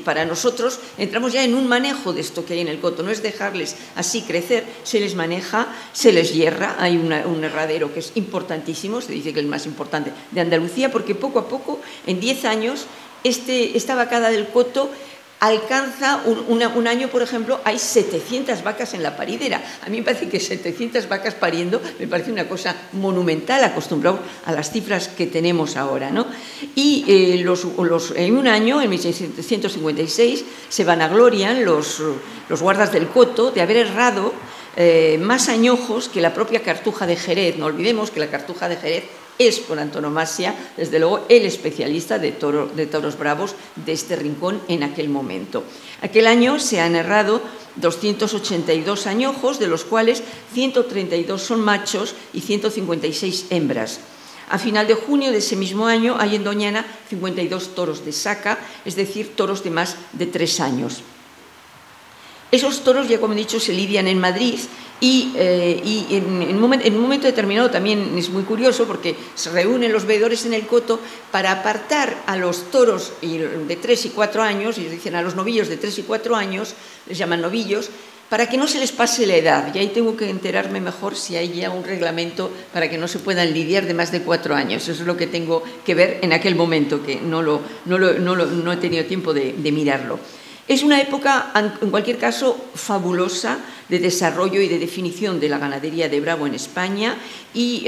para nosotros, entramos ya en un manejo de esto que hay en el coto, no es dejarles así crecer, se les maneja, se les hierra. Hay un herradero que es importantísimo, se dice que es el más importante de Andalucía, porque poco a poco, en 10 años, esta vacada del coto alcanza un año, por ejemplo, hay 700 vacas en la paridera. A mí me parece que 700 vacas pariendo me parece una cosa monumental, acostumbrados a las cifras que tenemos ahora, ¿no? Y en un año, en 1656, se vanaglorian los guardas del coto de haber herrado más añojos que la propia Cartuja de Jerez. No olvidemos que la Cartuja de Jerez es por antonomasia, desde luego, el especialista de toros bravos de este rincón en aquel momento. Aquel año se han herrado 282 añojos, de los cuales 132 son machos y 156 hembras. A final de junio de ese mismo año hay en Doñana 52 toros de saca, es decir, toros de más de 3 años. Esos toros, ya como he dicho, se lidian en Madrid y en un momento determinado también es muy curioso, porque se reúnen los veedores en el coto para apartar a los toros de 3 y 4 años, y dicen a los novillos de 3 y 4 años, les llaman novillos, para que no se les pase la edad. Y ahí tengo que enterarme mejor si hay ya un reglamento para que no se puedan lidiar de más de 4 años. Eso es lo que tengo que ver en aquel momento, que no he tenido tiempo de mirarlo. Es una época, en cualquier caso, fabulosa de desarrollo y de definición de la ganadería de bravo en España, y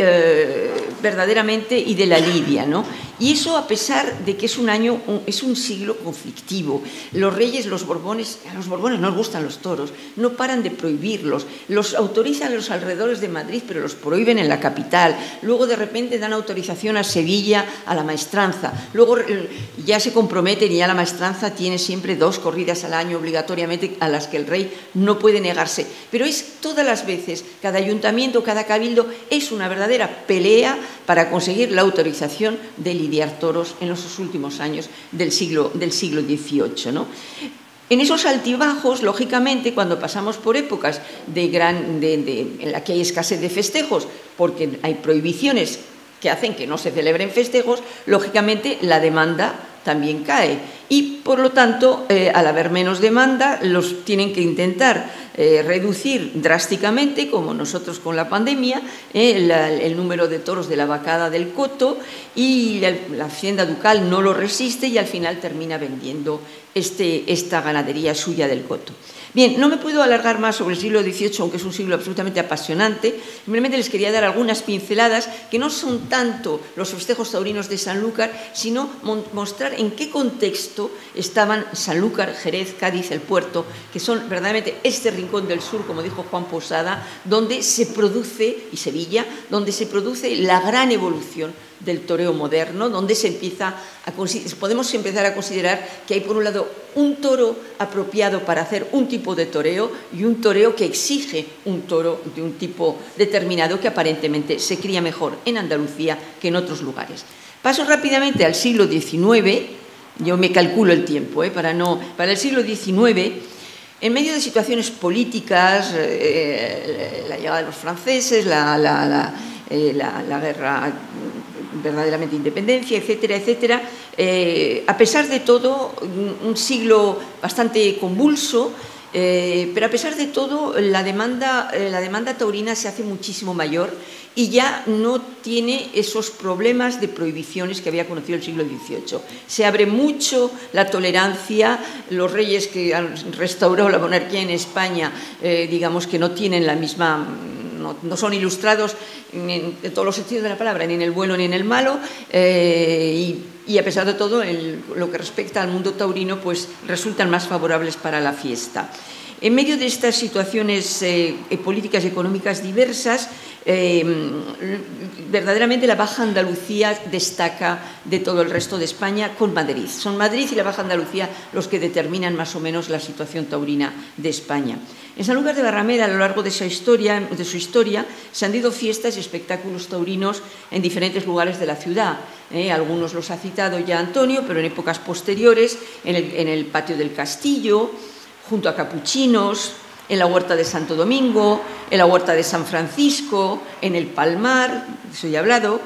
verdaderamente, y de la lidia, ¿no? Y eso a pesar de que es un siglo conflictivo. Los reyes, los Borbones, a los Borbones no les gustan los toros, no paran de prohibirlos, los autorizan en los alrededores de Madrid, pero los prohíben en la capital. Luego de repente dan autorización a Sevilla a la maestranza. Luego ya se comprometen y ya la maestranza tiene siempre 2 corridas al año obligatoriamente a las que el rey no puede negarse. Pero es todas las veces, cada ayuntamiento, cada cabildo, es una verdadera pelea para conseguir la autorización de lidiar toros en los últimos años del siglo XVIII, ¿no? En esos altibajos, lógicamente, cuando pasamos por épocas en la que hay escasez de festejos, porque hay prohibiciones que hacen que no se celebren festejos, lógicamente la demanda también cae. Y, por lo tanto, al haber menos demanda, los tienen que intentar reducir drásticamente, como nosotros con la pandemia, el número de toros de la vacada del Coto, y la hacienda ducal no lo resiste y al final termina vendiendo esta ganadería suya del Coto. Bien, no me puedo alargar más sobre el siglo XVIII, aunque es un siglo absolutamente apasionante. Simplemente les quería dar algunas pinceladas que no son tanto los festejos taurinos de Sanlúcar, sino mostrar en qué contexto estaban Sanlúcar, Jerez, Cádiz, el Puerto, que son verdaderamente este rincón del sur, como dijo Juan Posada, donde se produce, y Sevilla, donde se produce la gran evolución del toreo moderno, donde podemos empezar a considerar que hay, por un lado, un toro apropiado para hacer un tipo de toreo y un toreo que exige un toro de un tipo determinado que aparentemente se cría mejor en Andalucía que en otros lugares. Paso rápidamente al siglo XIX, yo me calculo el tiempo, para el siglo XIX, en medio de situaciones políticas, la llegada de los franceses, la guerra verdaderamente independencia, etcétera, etcétera. A pesar de todo, un siglo bastante convulso, pero a pesar de todo, la demanda taurina se hace muchísimo mayor y ya no tiene esos problemas de prohibiciones que había conocido el siglo XVIII. Se abre mucho la tolerancia, los reyes que han restaurado la monarquía en España, digamos que no tienen la misma... No son ilustrados en todos los sentidos de la palabra, ni en el bueno ni en el malo, y a pesar de todo, lo que respecta al mundo taurino, pues resultan más favorables para la fiesta. En medio de estas situaciones políticas y económicas diversas, verdaderamente la Baja Andalucía destaca de todo el resto de España con Madrid. Son Madrid y la Baja Andalucía los que determinan más o menos la situación taurina de España. En Sanlúcar de Barrameda, a lo largo de su historia, se han dado fiestas y espectáculos taurinos en diferentes lugares de la ciudad. Algunos los ha citado ya Antonio, pero en épocas posteriores, en el patio del Castillo, junto a Capuchinos, en la Huerta de Santo Domingo, en la Huerta de San Francisco, en el Palmar, de eso ya he hablado.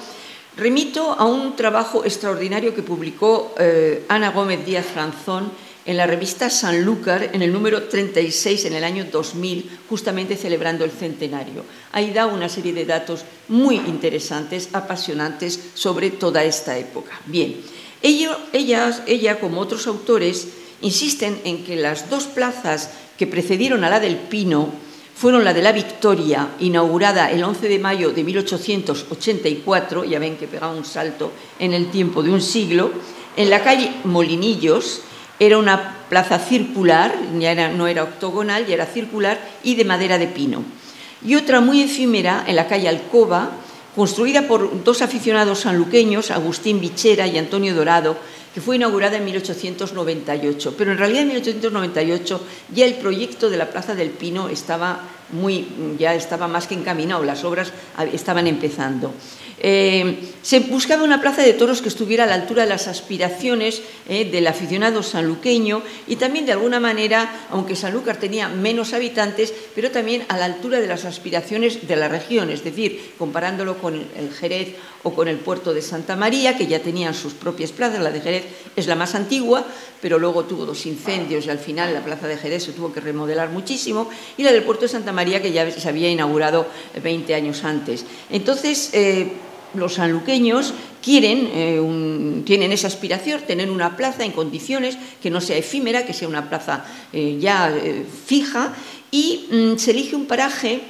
Remito a un trabajo extraordinario que publicó Ana Gómez Díaz Franzón en la revista Sanlúcar, en el número 36, en el año 2000, justamente celebrando el centenario. Ahí da una serie de datos muy interesantes, apasionantes, sobre toda esta época. Bien, ella, como otros autores, insisten en que las 2 plazas que precedieron a la del Pino fueron la de la Victoria, inaugurada el 11 de mayo de 1884, ya ven que pegaba un salto en el tiempo de un siglo, en la calle Molinillos. Era una plaza circular, no era octogonal, ya era circular y de madera de pino. Y otra muy efímera en la calle Alcoba, construida por 2 aficionados sanluqueños, Agustín Bichera y Antonio Dorado, que fue inaugurada en 1898. Pero en realidad en 1898 ya el proyecto de la Plaza del Pino ya estaba más que encaminado, las obras estaban empezando. Se buscaba una plaza de toros que estuviera a la altura de las aspiraciones del aficionado sanluqueño y también, de alguna manera, aunque Sanlúcar tenía menos habitantes, pero también a la altura de las aspiraciones de la región, es decir, comparándolo con el Jerez o con el puerto de Santa María, que ya tenían sus propias plazas. La de Jerez es la más antigua, pero luego tuvo 2 incendios y al final la plaza de Jerez se tuvo que remodelar muchísimo, y la del puerto de Santa María, que ya se había inaugurado 20 años antes. Entonces, los sanluqueños tienen esa aspiración, tener una plaza en condiciones, que no sea efímera, que sea una plaza fija, y se elige un paraje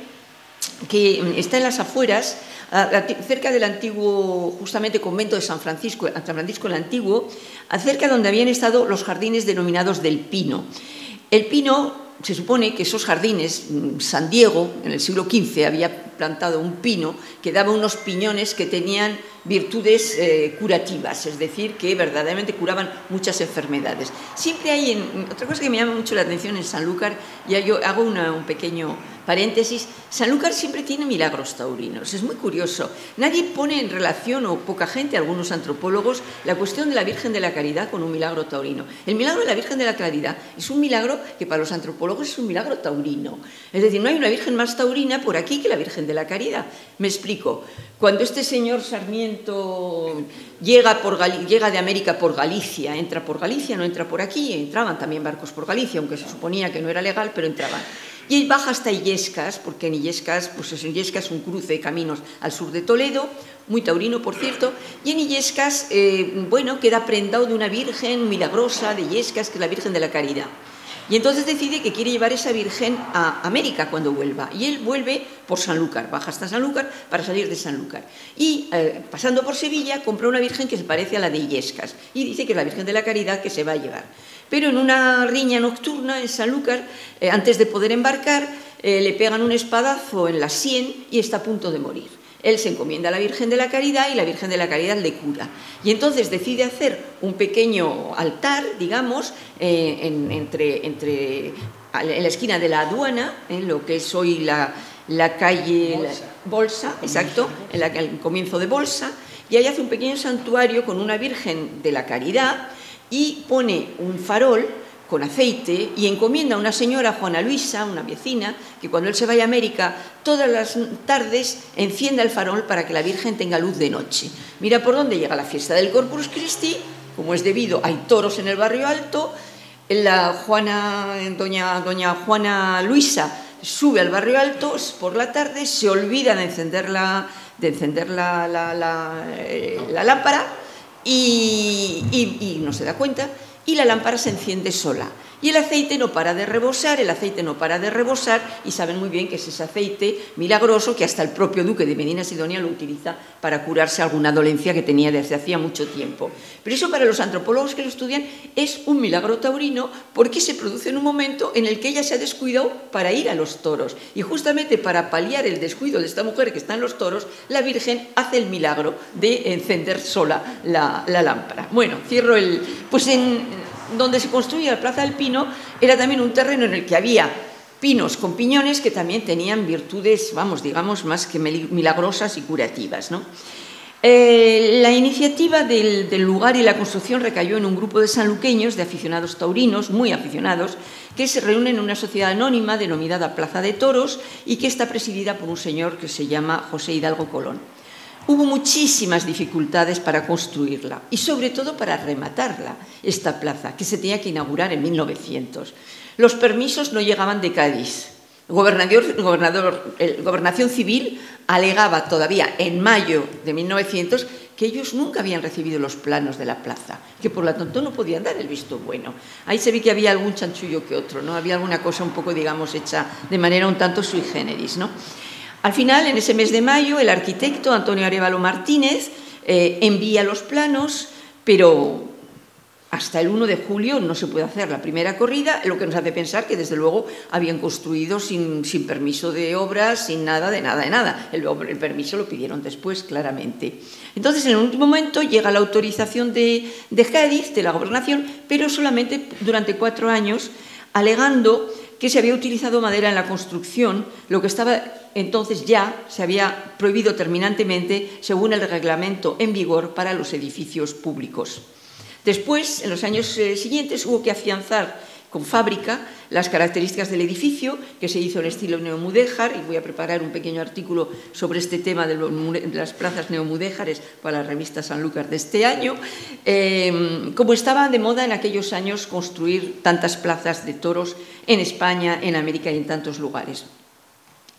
que está en las afueras, cerca del antiguo, justamente, convento de San Francisco el Antiguo, cerca donde habían estado los jardines denominados del Pino. El Pino, se supone que esos jardines, San Diego, en el siglo XV, había plantado un pino que daba unos piñones que tenían virtudes curativas, es decir, que verdaderamente curaban muchas enfermedades. Siempre hay, otra cosa que me llama mucho la atención en Sanlúcar, ya yo hago un pequeño paréntesis, Sanlúcar siempre tiene milagros taurinos, es muy curioso. Nadie pone en relación, o poca gente, algunos antropólogos, la cuestión de la Virgen de la Caridad con un milagro taurino. El milagro de la Virgen de la Caridad es un milagro que para los antropólogos es un milagro taurino. Es decir, no hay una Virgen más taurina por aquí que la Virgen de la Caridad. Me explico. Cuando este señor Sarmiento llega de América por Galicia, entra por Galicia, no entra por aquí, entraban también barcos por Galicia, aunque se suponía que no era legal, pero entraban. Y baja hasta Illescas, porque en Illescas, pues es Illescas un cruce de caminos al sur de Toledo, muy taurino, por cierto, y en Illescas, bueno, queda prendado de una virgen milagrosa de Illescas, que es la Virgen de la Caridad. Y entonces decide que quiere llevar esa virgen a América cuando vuelva. Y él vuelve por Sanlúcar, baja hasta Sanlúcar para salir de Sanlúcar. Y pasando por Sevilla, compra una virgen que se parece a la de Illescas. Y dice que es la Virgen de la Caridad que se va a llevar. Pero en una riña nocturna en Sanlúcar, antes de poder embarcar, le pegan un espadazo en la sien y está a punto de morir. Él se encomienda a la Virgen de la Caridad y la Virgen de la Caridad le cura. Y entonces decide hacer un pequeño altar, digamos, en la esquina de la Aduana, en lo que es hoy la calle Bolsa, exacto, en el comienzo de Bolsa, y ahí hace un pequeño santuario con una Virgen de la Caridad y pone un farol con aceite y encomienda a una señora, Juana Luisa, una vecina, que cuando él se vaya a América, todas las tardes encienda el farol para que la Virgen tenga luz de noche. Mira por dónde llega la fiesta del Corpus Christi, como es debido, hay toros en el barrio alto, doña Juana Luisa sube al barrio alto por la tarde, se olvida de encender la lámpara y no se da cuenta, y la lámpara se enciende sola. Y el aceite no para de rebosar, y saben muy bien que es ese aceite milagroso que hasta el propio duque de Medina Sidonia lo utiliza para curarse alguna dolencia que tenía desde hacía mucho tiempo. Pero eso para los antropólogos que lo estudian es un milagro taurino porque se produce en un momento en el que ella se ha descuidado para ir a los toros. Y justamente para paliar el descuido de esta mujer que está en los toros, la Virgen hace el milagro de encender sola la lámpara. Bueno, cierro pues donde se construye la Plaza del Pino era también un terreno en el que había pinos con piñones que también tenían virtudes, digamos, más que milagrosas y curativas, ¿no? La iniciativa del lugar y la construcción recayó en un grupo de sanluqueños, de aficionados taurinos, muy aficionados, que se reúnen en una sociedad anónima denominada Plaza de Toros y que está presidida por un señor que se llama José Hidalgo Colón. Hubo muchísimas dificultades para construirla y sobre todo para rematarla, esta plaza, que se tenía que inaugurar en 1900. Los permisos no llegaban de Cádiz. Gobernación Civil alegaba todavía en mayo de 1900 que ellos nunca habían recibido los planos de la plaza, que por lo tanto no podían dar el visto bueno. Ahí se ve que había algún chanchullo que otro, ¿no? Había alguna cosa un poco, digamos, hecha de manera un tanto sui generis, ¿no? Al final, en ese mes de mayo, el arquitecto Antonio Arévalo Martínez envía los planos, pero hasta el 1 de julio no se puede hacer la primera corrida, lo que nos hace pensar que, desde luego, habían construido sin permiso de obras, sin nada de nada. El permiso lo pidieron después, claramente. Entonces, en el último momento, llega la autorización de Cádiz, de la gobernación, pero solamente durante 4 años, alegando que se había utilizado madera en la construcción, lo que estaba entonces ya se había prohibido terminantemente según el reglamento en vigor para los edificios públicos. Después, en los años siguientes, hubo que afianzar con fábrica las características del edificio, que se hizo en estilo neomudéjar, y voy a preparar un pequeño artículo sobre este tema de las plazas neomudéjares para la revista Sanlúcar de este año, como estaba de moda en aquellos años construir tantas plazas de toros en España, en América y en tantos lugares.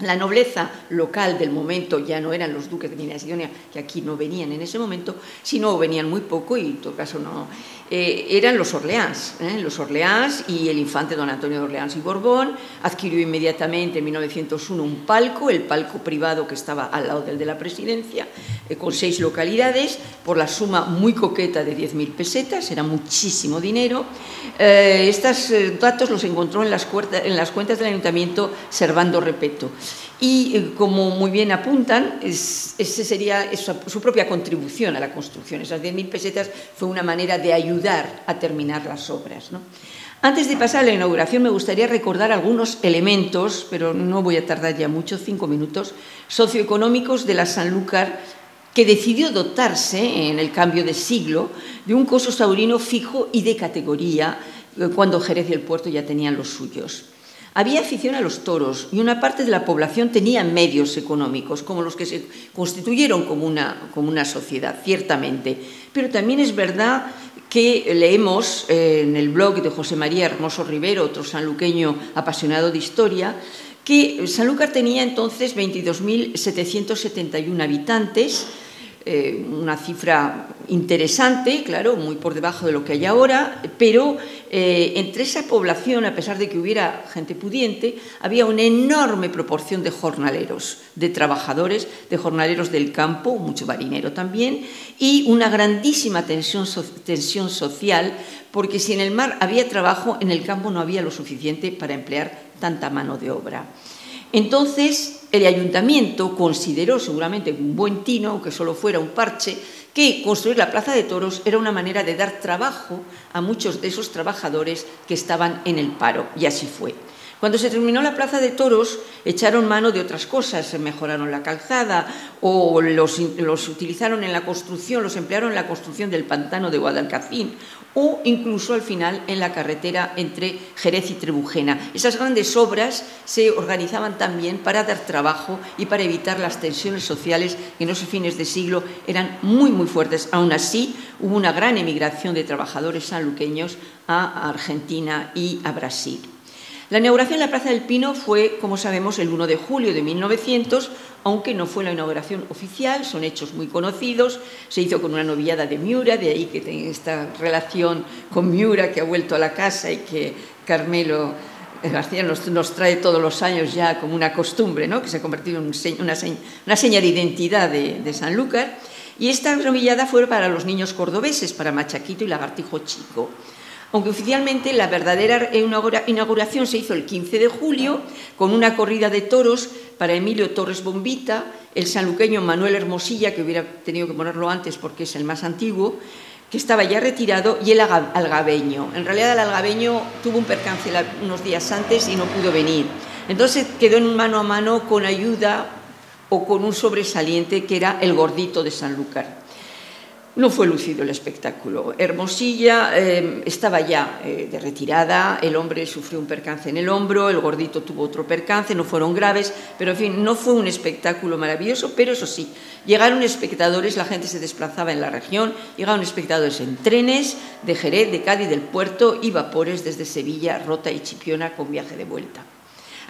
La nobleza local del momento ya no eran los duques de Minas y Sidonia, que aquí no venían en ese momento, sino venían muy poco y en todo caso no. Eran los Orleans, y el infante don Antonio de Orleans y Borbón adquirió inmediatamente en 1901 un palco, el palco privado que estaba al lado del de la presidencia, con 6 localidades, por la suma muy coqueta de 10.000 pesetas, era muchísimo dinero. Estos datos los encontró en las cuentas del ayuntamiento Servando Repeto. Y como muy bien apuntan, ese sería su propia contribución a la construcción. Esas 10.000 pesetas fue una manera de ayudar a terminar las obras, ¿no? Antes de pasar a la inauguración me gustaría recordar algunos elementos, pero no voy a tardar ya mucho, 5 minutos, socioeconómicos de la Sanlúcar, que decidió dotarse en el cambio de siglo de un coso taurino fijo y de categoría, cuando Jerez y el Puerto ya tenían los suyos. Había afición a los toros y una parte de la población tenía medios económicos, como los que se constituyeron como una sociedad, ciertamente. Pero también es verdad que leemos en el blog de José María Hermoso Rivero, otro sanluqueño apasionado de historia, que Sanlúcar tenía entonces 22.771 habitantes, una cifra interesante, claro, muy por debajo de lo que hay ahora, pero entre esa población, a pesar de que hubiera gente pudiente, había una enorme proporción de jornaleros, de trabajadores, de jornaleros del campo, mucho marinero también, y una grandísima tensión social, porque si en el mar había trabajo, en el campo no había lo suficiente para emplear tanta mano de obra. Entonces, el ayuntamiento consideró, seguramente un buen tino, aunque solo fuera un parche, que construir la Plaza de Toros era una manera de dar trabajo a muchos de esos trabajadores que estaban en el paro, y así fue. Cuando se terminó la Plaza de Toros, echaron mano de otras cosas, mejoraron la calzada o los utilizaron en la construcción, los emplearon en la construcción del pantano de Guadalcacín o incluso al final en la carretera entre Jerez y Trebujena. Esas grandes obras se organizaban también para dar trabajo y para evitar las tensiones sociales que en esos fines de siglo eran muy, muy fuertes. Aún así, hubo una gran emigración de trabajadores sanluqueños a Argentina y a Brasil. La inauguración de la Plaza del Pino fue, como sabemos, el 1 de julio de 1900, aunque no fue la inauguración oficial, son hechos muy conocidos. Se hizo con una novillada de Miura, de ahí que tiene esta relación con Miura, que ha vuelto a la casa y que Carmelo García nos trae todos los años ya como una costumbre, ¿no?, que se ha convertido en una seña de identidad de Sanlúcar. Y esta novillada fue para los niños cordobeses, para Machaquito y Lagartijo Chico. Aunque oficialmente la verdadera inauguración se hizo el 15 de julio con una corrida de toros para Emilio Torres Bombita, el sanluqueño Manuel Hermosilla, que hubiera tenido que ponerlo antes porque es el más antiguo, que estaba ya retirado, y el algabeño. En realidad el algabeño tuvo un percance unos días antes y no pudo venir. Entonces quedó en un mano a mano con ayuda o con un sobresaliente que era el gordito de Sanlúcar. No fue lúcido el espectáculo. Hermosilla estaba ya de retirada, el hombre sufrió un percance en el hombro, el gordito tuvo otro percance, no fueron graves, pero en fin, no fue un espectáculo maravilloso, pero eso sí, llegaron espectadores, la gente se desplazaba en la región, llegaron espectadores en trenes de Jerez, de Cádiz, del Puerto y vapores desde Sevilla, Rota y Chipiona con viaje de vuelta.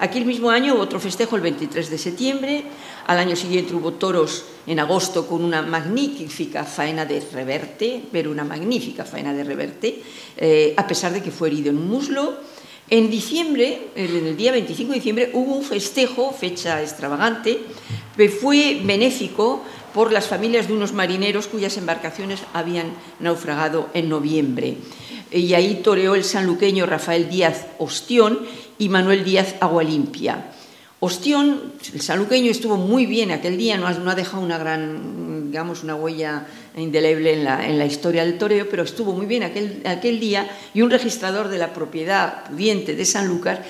Aquel mismo año hubo otro festejo el 23 de septiembre, al año siguiente hubo toros en agosto con una magnífica faena de reverte, pero una magnífica faena de reverte, a pesar de que fue herido en un muslo. En diciembre, en el día 25 de diciembre, hubo un festejo, fecha extravagante, que fue benéfico por las familias de unos marineros cuyas embarcaciones habían naufragado en noviembre. Y ahí toreó el sanluqueño Rafael Díaz Ostión y Manuel Díaz Agualimpia. Ostión, el sanluqueño, estuvo muy bien aquel día, no ha dejado una gran, digamos, una huella indeleble en la historia del toreo, pero estuvo muy bien aquel día, y un registrador de la propiedad pudiente de Sanlúcar,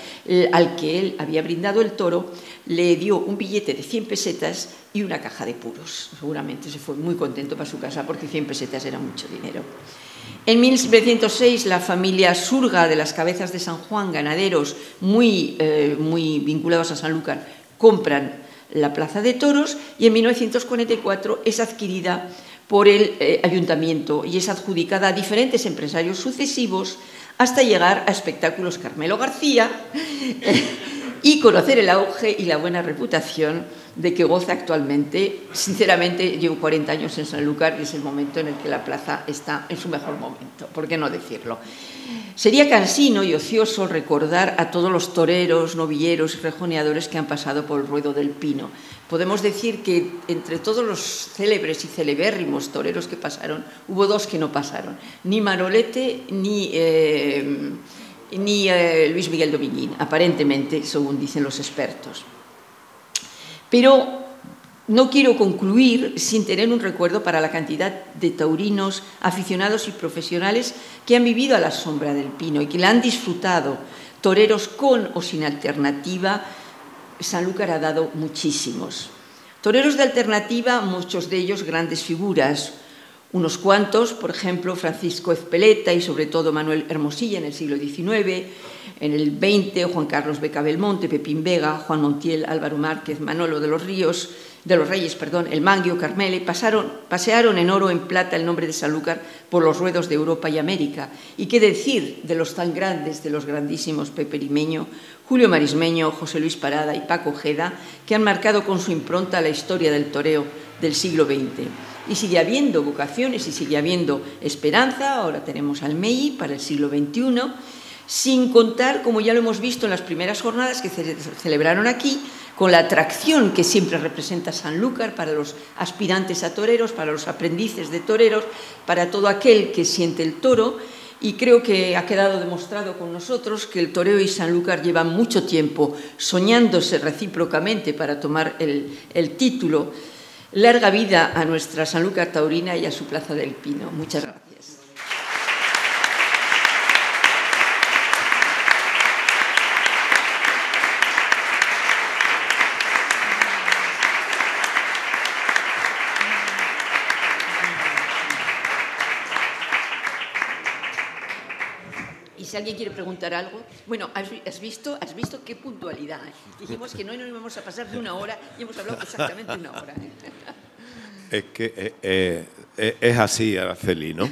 al que él había brindado el toro, le dio un billete de 100 pesetas y una caja de puros. Seguramente se fue muy contento para su casa porque 100 pesetas era mucho dinero. En 1906, la familia Surga de las Cabezas de San Juan, ganaderos muy vinculados a Sanlúcar, compran la Plaza de Toros, y en 1944 es adquirida por el ayuntamiento y es adjudicada a diferentes empresarios sucesivos hasta llegar a Espectáculos Carmelo García, y conocer el auge y la buena reputación de que goza actualmente. Sinceramente, llevo 40 años en Sanlúcar y es el momento en el que la plaza está en su mejor momento, ¿por qué no decirlo? Sería cansino y ocioso recordar a todos los toreros, novilleros y rejoneadores que han pasado por el ruedo del Pino. Podemos decir que entre todos los célebres y celebérrimos toreros que pasaron, hubo dos que no pasaron, ni Manolete ni Luis Miguel Dominguín, aparentemente, según dicen los expertos. Pero no quiero concluir sin tener un recuerdo para la cantidad de taurinos, aficionados y profesionales que han vivido a la sombra del Pino y que la han disfrutado, toreros con o sin alternativa. Sanlúcar ha dado muchísimos. Toreros de alternativa, muchos de ellos grandes figuras. Unos cuantos, por ejemplo, Francisco Ezpeleta y sobre todo Manuel Hermosilla en el siglo XIX, en el XX, Juan Carlos Beca Belmonte, Pepín Vega, Juan Montiel, Álvaro Márquez, Manolo de los Reyes, el Manguio, Carmele, pasearon en oro en plata el nombre de Sanlúcar por los ruedos de Europa y América. Y qué decir de los tan grandes, de los grandísimos Pepe Limeño, Julio Marismeño, José Luis Parada y Paco Ojeda, que han marcado con su impronta la historia del toreo del siglo XX. Y sigue habiendo vocaciones y sigue habiendo esperanza. Ahora tenemos al MEI para el siglo XXI, sin contar, como ya lo hemos visto en las primeras jornadas que se celebraron aquí, con la atracción que siempre representa Sanlúcar para los aspirantes a toreros, para los aprendices de toreros, para todo aquel que siente el toro. Y creo que ha quedado demostrado con nosotros que el toreo y Sanlúcar llevan mucho tiempo soñándose recíprocamente para tomar el título. Larga vida a nuestra Sanlúcar taurina y a su Plaza del Pino. Muchas gracias. Y si alguien quiere preguntar algo, bueno, ¿has visto qué puntualidad? Dijimos que no nos íbamos a pasar de una hora y hemos hablado exactamente una hora.
Es que es así, Araceli, ¿no?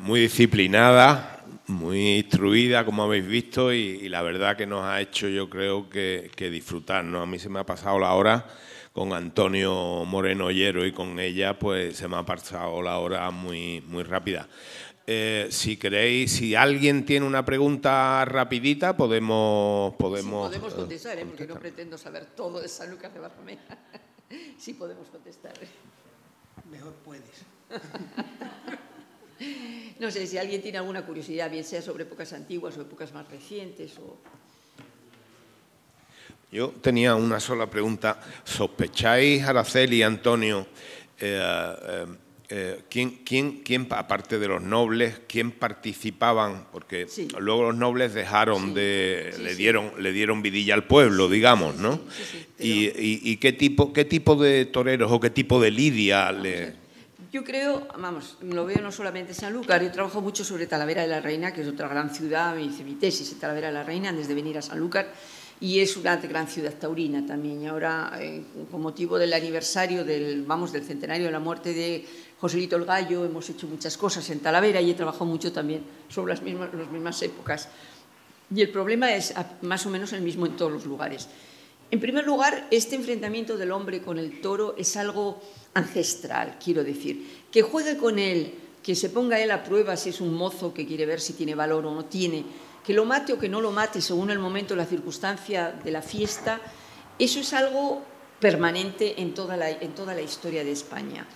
Muy disciplinada, muy instruida, como habéis visto, y la verdad que nos ha hecho, yo creo, que disfrutar, ¿no? A mí se me ha pasado la hora con Antonio Moreno Ollero y con ella, pues se me ha pasado la hora muy, muy rápida. Si queréis, si alguien tiene una pregunta rapidita, podemos
contestar, porque no pretendo saber todo de Sanlúcar de Barrameda. Sí podemos contestar.
Mejor puedes.
No sé, si alguien tiene alguna curiosidad, bien sea sobre épocas antiguas o épocas más recientes.
Yo tenía una sola pregunta. ¿Sospecháis, Araceli y Antonio, ¿quién, aparte de los nobles, quién participaban? Porque sí, luego los nobles dejaron sí, le dieron vidilla al pueblo, digamos, ¿no? Sí, pero... ¿Y qué tipo de toreros o qué tipo de lidia le...?
Yo creo, vamos, lo veo no solamente en Sanlúcar, yo trabajo mucho sobre Talavera de la Reina, que es otra gran ciudad, hice mi tesis en Talavera de la Reina antes de venir a Sanlúcar, y es una gran ciudad taurina también. Y ahora, con motivo del aniversario del centenario de la muerte de Joselito el Gallo, hemos hecho muchas cosas en Talavera y he trabajado mucho también sobre las mismas épocas. Y el problema es más o menos el mismo en todos los lugares. En primer lugar, este enfrentamiento del hombre con el toro es algo ancestral, quiero decir. Que juegue con él, que se ponga él a prueba si es un mozo que quiere ver si tiene valor o no tiene, que lo mate o que no lo mate según el momento, la circunstancia de la fiesta, eso es algo permanente en toda la historia de España.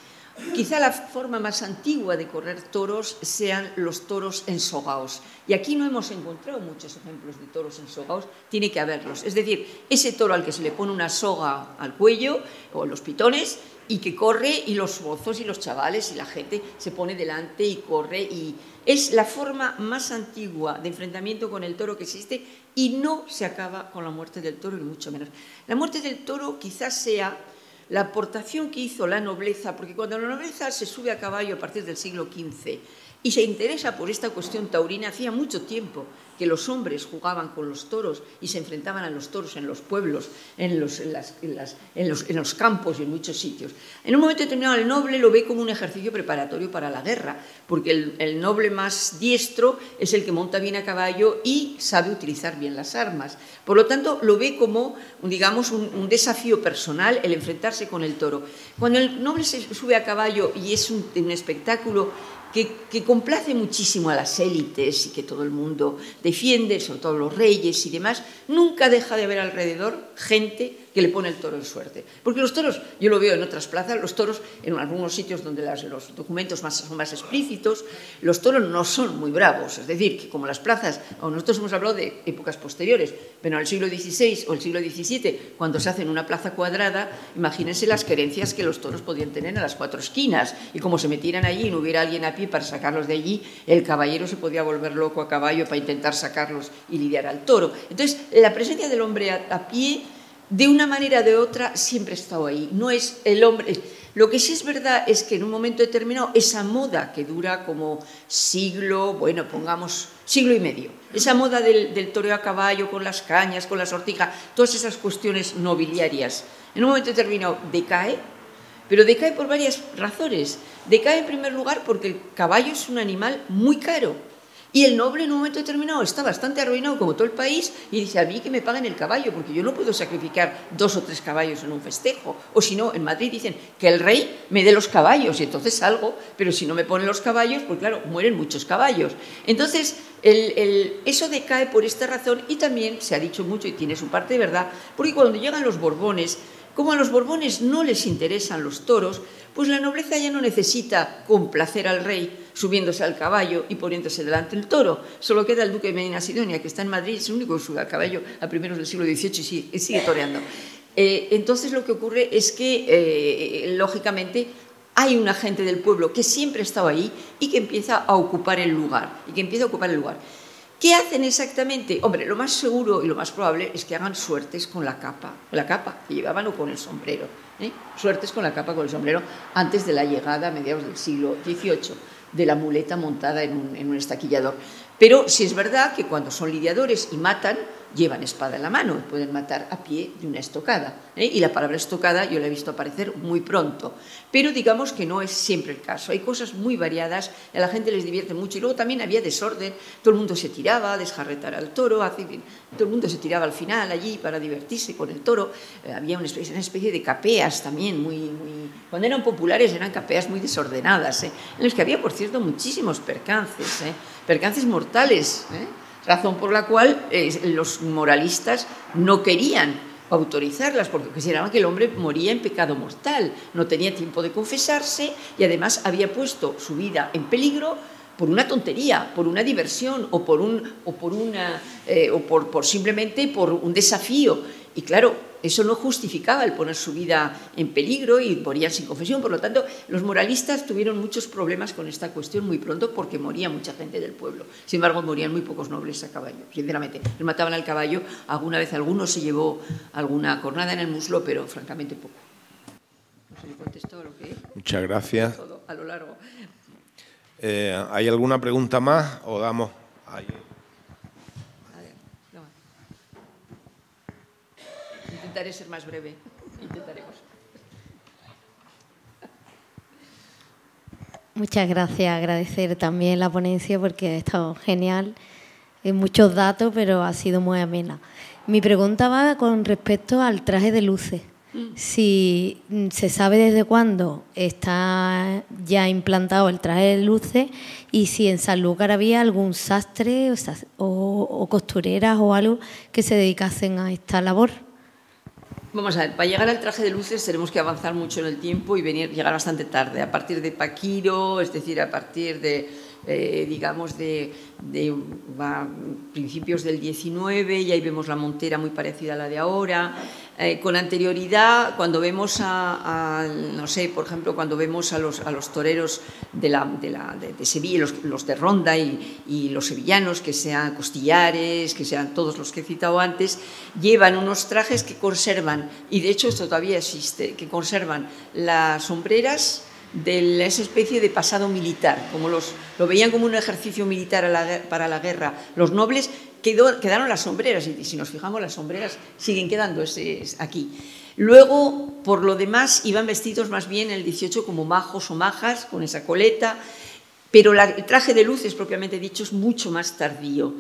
Quizá la forma más antigua de correr toros sean los toros ensogaos. Y aquí no hemos encontrado muchos ejemplos de toros ensogaos, tiene que haberlos. Es decir, ese toro al que se le pone una soga al cuello o en los pitones y que corre y los mozos y los chavales y la gente se pone delante y corre. Y es la forma más antigua de enfrentamiento con el toro que existe y no se acaba con la muerte del toro, ni mucho menos. La muerte del toro quizás sea la aportación que hizo la nobleza, porque cuando la nobleza se sube a caballo a partir del siglo XV y se interesa por esta cuestión taurina, hacía mucho tiempo que los hombres jugaban con los toros y se enfrentaban a los toros en los pueblos, en los campos y en muchos sitios. En un momento determinado el noble lo ve como un ejercicio preparatorio para la guerra, porque el noble más diestro es el que monta bien a caballo y sabe utilizar bien las armas. Por lo tanto, lo ve como, digamos, un desafío personal el enfrentarse con el toro. Cuando el noble se sube a caballo y es un espectáculo que complace muchísimo a las élites y que todo el mundo defiende, sobre todo los reyes y demás, nunca deja de haber alrededor gente que le pone el toro en suerte. Porque los toros, yo lo veo en otras plazas, los toros, en algunos sitios donde los documentos son más explícitos, los toros no son muy bravos. Es decir, que como las plazas, o nosotros hemos hablado de épocas posteriores, pero en el siglo XVI o el siglo XVII, cuando se hace en una plaza cuadrada, imagínense las querencias que los toros podían tener a las cuatro esquinas, y como se metieran allí y no hubiera alguien a pie para sacarlos de allí, el caballero se podía volver loco a caballo para intentar sacarlos y lidiar al toro. Entonces, la presencia del hombre a pie, de una manera o de otra, siempre ha estado ahí. No es el hombre. Lo que sí es verdad es que en un momento determinado, esa moda que dura como siglo, bueno, pongamos siglo y medio, esa moda del toreo a caballo, con las cañas, con la sortija, todas esas cuestiones nobiliarias, en un momento determinado decae, pero decae por varias razones. Decae en primer lugar porque el caballo es un animal muy caro. Y el noble en un momento determinado está bastante arruinado como todo el país y dice, a mí que me paguen el caballo, porque yo no puedo sacrificar 2 o 3 caballos en un festejo. O si no, en Madrid dicen que el rey me dé los caballos y entonces salgo, pero si no me ponen los caballos, pues claro, mueren muchos caballos. Entonces, eso decae por esta razón y también se ha dicho mucho y tiene su parte de verdad, porque cuando llegan los Borbones, como a los Borbones no les interesan los toros, pues la nobleza ya no necesita complacer al rey subiéndose al caballo y poniéndose delante del toro. Solo queda el duque de Medina Sidonia, que está en Madrid, es el único que sube al caballo a primeros del siglo XVIII y sigue toreando. Entonces lo que ocurre es que, lógicamente, hay una gente del pueblo que siempre ha estado ahí y que empieza a ocupar el lugar. ¿Qué hacen exactamente? Hombre, lo más seguro y lo más probable es que hagan suertes con la capa que llevaban o con el sombrero. Suertes con la capa, con el sombrero, antes de la llegada a mediados del siglo XVIII de la muleta montada en un estaquillador. Pero sí es verdad que cuando son lidiadores y matan, llevan espada en la mano, pueden matar a pie de una estocada. Y la palabra estocada yo la he visto aparecer muy pronto. Pero digamos que no es siempre el caso. Hay cosas muy variadas, a la gente les divierte mucho. Y luego también había desorden, todo el mundo se tiraba a desjarretar al toro, todo el mundo se tiraba al final allí para divertirse con el toro. Había una especie de capeas también, cuando eran populares eran capeas muy desordenadas, en las que había, por cierto, muchísimos percances mortales, razón por la cual los moralistas no querían autorizarlas, porque consideraban que el hombre moría en pecado mortal, no tenía tiempo de confesarse y además había puesto su vida en peligro por una tontería, por una diversión o simplemente por un desafío. Y claro, eso no justificaba el poner su vida en peligro y morían sin confesión. Por lo tanto, los moralistas tuvieron muchos problemas con esta cuestión muy pronto porque moría mucha gente del pueblo. Sin embargo, morían muy pocos nobles a caballo, sinceramente. Les mataban al caballo, alguna vez alguno se llevó alguna cornada en el muslo, pero francamente poco. No sé si contestó lo que...
Muchas gracias.
Todo a lo largo.
¿Hay alguna pregunta más o damos ahí?
Intentaré ser más breve. Intentaremos.
Muchas gracias. Agradecer también la ponencia porque ha estado genial. Muchos datos, pero ha sido muy amena. Mi pregunta va con respecto al traje de luces. Si se sabe desde cuándo está ya implantado el traje de luces y si en Sanlúcar había algún sastre o costureras o algo que se dedicasen a esta labor.
Vamos a ver, para llegar al traje de luces tenemos que avanzar mucho en el tiempo y llegar bastante tarde, a partir de Paquiro, es decir, a partir de, principios del 19, y ahí vemos la montera muy parecida a la de ahora. Con anterioridad, cuando vemos no sé, por ejemplo, cuando vemos a los toreros de Sevilla, los de Ronda y los sevillanos, que sean costillares, que sean todos los que he citado antes, llevan unos trajes que conservan, y de hecho esto todavía existe, que conservan las sombreras de esa especie de pasado militar, como lo veían como un ejercicio militar para la guerra. Los nobles quedaron las sombreras, y si nos fijamos, las sombreras siguen quedando aquí. Luego, por lo demás, iban vestidos más bien en el 18 como majos o majas, con esa coleta, pero el traje de luces, propiamente dicho, es mucho más tardío.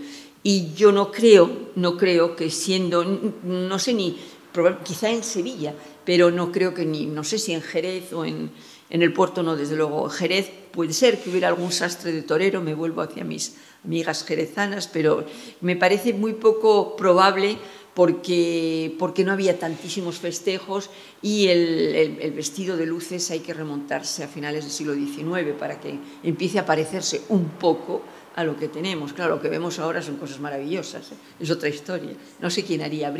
Y yo no creo que siendo, no sé ni, quizá en Sevilla, pero no creo que no sé si en Jerez o en el puerto, no, desde luego. En Jerez puede ser que hubiera algún sastre de torero, me vuelvo hacia mis amigas jerezanas, pero me parece muy poco probable porque no había tantísimos festejos y el vestido de luces hay que remontarse a finales del siglo XIX para que empiece a parecerse un poco a lo que tenemos. Claro, lo que vemos ahora son cosas maravillosas, es otra historia. No sé quién haría,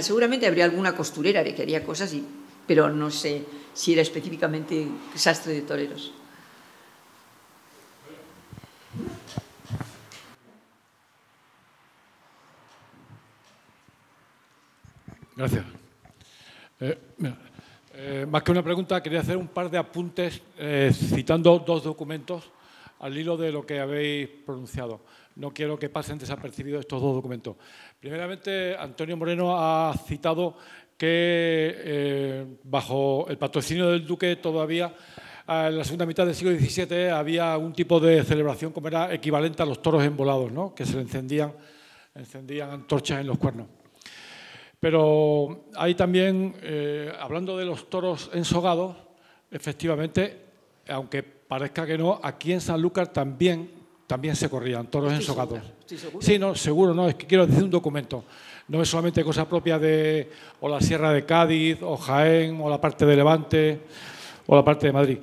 seguramente habría alguna costurera que haría cosas, pero no sé si era específicamente sastre de toreros.
Gracias. Más que una pregunta, quería hacer un par de apuntes citando dos documentos al hilo de lo que habéis pronunciado. No quiero que pasen desapercibidos estos dos documentos. Primeramente, Antonio Moreno ha citado que bajo el patrocinio del duque todavía en la segunda mitad del siglo XVII había un tipo de celebración como era equivalente a los toros envolados, ¿no? Que se le encendían antorchas en los cuernos. Pero hay también, hablando de los toros ensogados, efectivamente, aunque parezca que no, aquí en Sanlúcar también se corrían toros ensogados.
¿Estoy seguro?
Sí, no, seguro, no, es que quiero decir un documento. No es solamente cosa propia de o la Sierra de Cádiz, o Jaén, o la parte de Levante, o la parte de Madrid.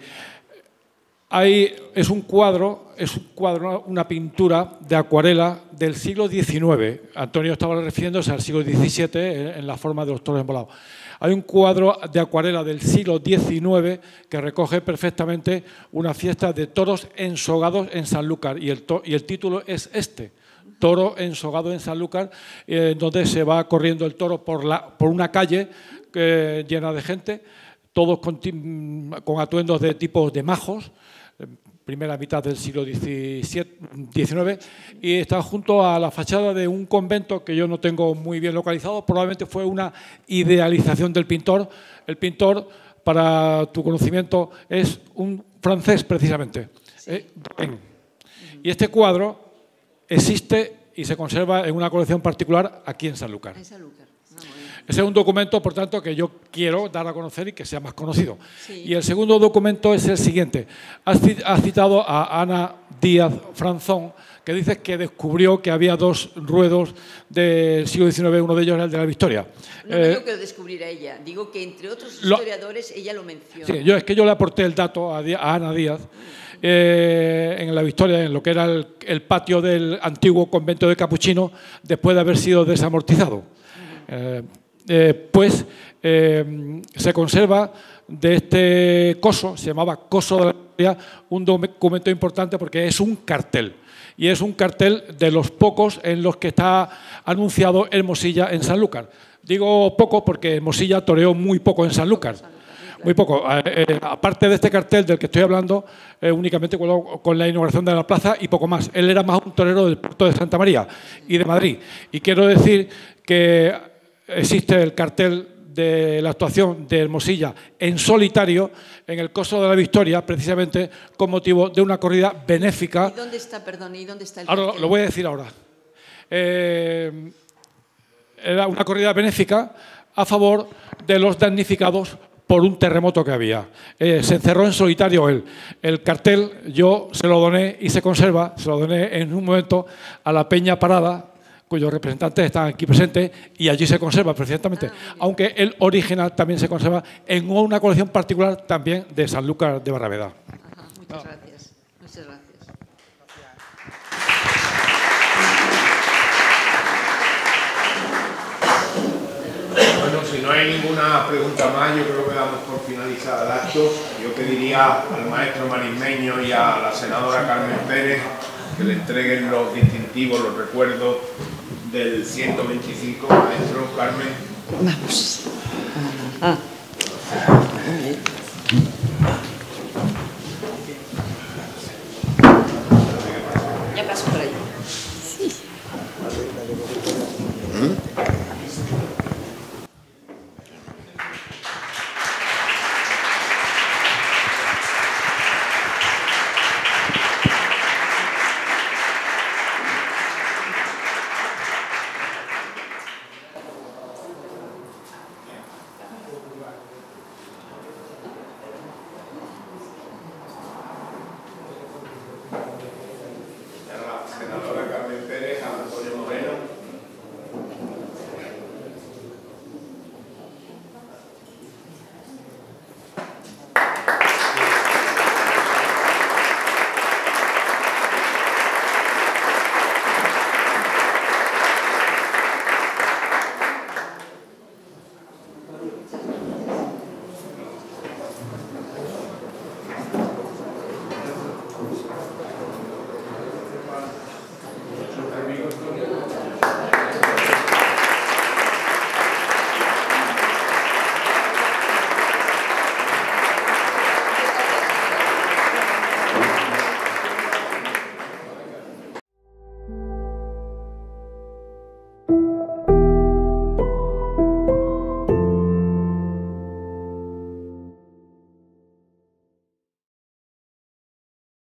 Es un cuadro, una pintura de acuarela del siglo XIX. Antonio estaba refiriéndose al siglo XVII en la forma de los toros envolados. Hay un cuadro de acuarela del siglo XIX que recoge perfectamente una fiesta de toros ensogados en Sanlúcar y el título es este, Toro ensogado en Sanlúcar, donde se va corriendo el toro por una calle llena de gente, todos con atuendos de tipos de majos, primera mitad del siglo XIX, y está junto a la fachada de un convento que yo no tengo muy bien localizado. Probablemente fue una idealización del pintor. El pintor, para tu conocimiento, es un francés precisamente. Sí. Y este cuadro existe y se conserva en una colección particular aquí en Sanlúcar. Ese es un documento, por tanto, que yo quiero dar a conocer y que sea más conocido. Sí. Y el segundo documento es el siguiente. Has citado a Ana Díaz Franzón, que dice que descubrió que había dos ruedos del siglo XIX, uno de ellos era el de la Victoria.
No digo que lo descubriera ella, digo que entre otros historiadores ella lo menciona.
Sí, yo le aporté el dato a Ana Díaz. En la Victoria, en lo que era el patio del antiguo convento de Capuchino, después de haber sido desamortizado. Se conserva de este coso, se llamaba Coso de la Victoria, un documento importante porque es un cartel. Y es un cartel de los pocos en los que está anunciado Hermosilla en Sanlúcar. Digo poco porque Hermosilla toreó muy poco en Sanlúcar. Muy poco. Aparte de este cartel del que estoy hablando, únicamente con la inauguración de la plaza y poco más. Él era más un torero del puerto de Santa María y de Madrid. Y quiero decir que existe el cartel de la actuación de Hermosilla en solitario en el Coso de la Victoria, precisamente con motivo de una corrida benéfica.
¿Y dónde está, perdón, y dónde está el
cartel? Ahora lo voy a decir ahora. Era una corrida benéfica a favor de los damnificados por un terremoto que había. Se encerró en solitario él. El cartel yo se lo doné y se conserva, se lo doné en un momento a la Peña Parada, cuyos representantes están aquí presentes, y allí se conserva perfectamente. Aunque el original también se conserva en una colección particular también de Sanlúcar de Barrameda.
Muchas gracias. Muchas gracias.
Bueno, si no hay ninguna pregunta más, yo creo que damos por finalizado el acto. Yo pediría al maestro marismeño y a la senadora Carmen Pérez que le entreguen los distintivos, los recuerdos del 125, maestro Carmen.
Vamos.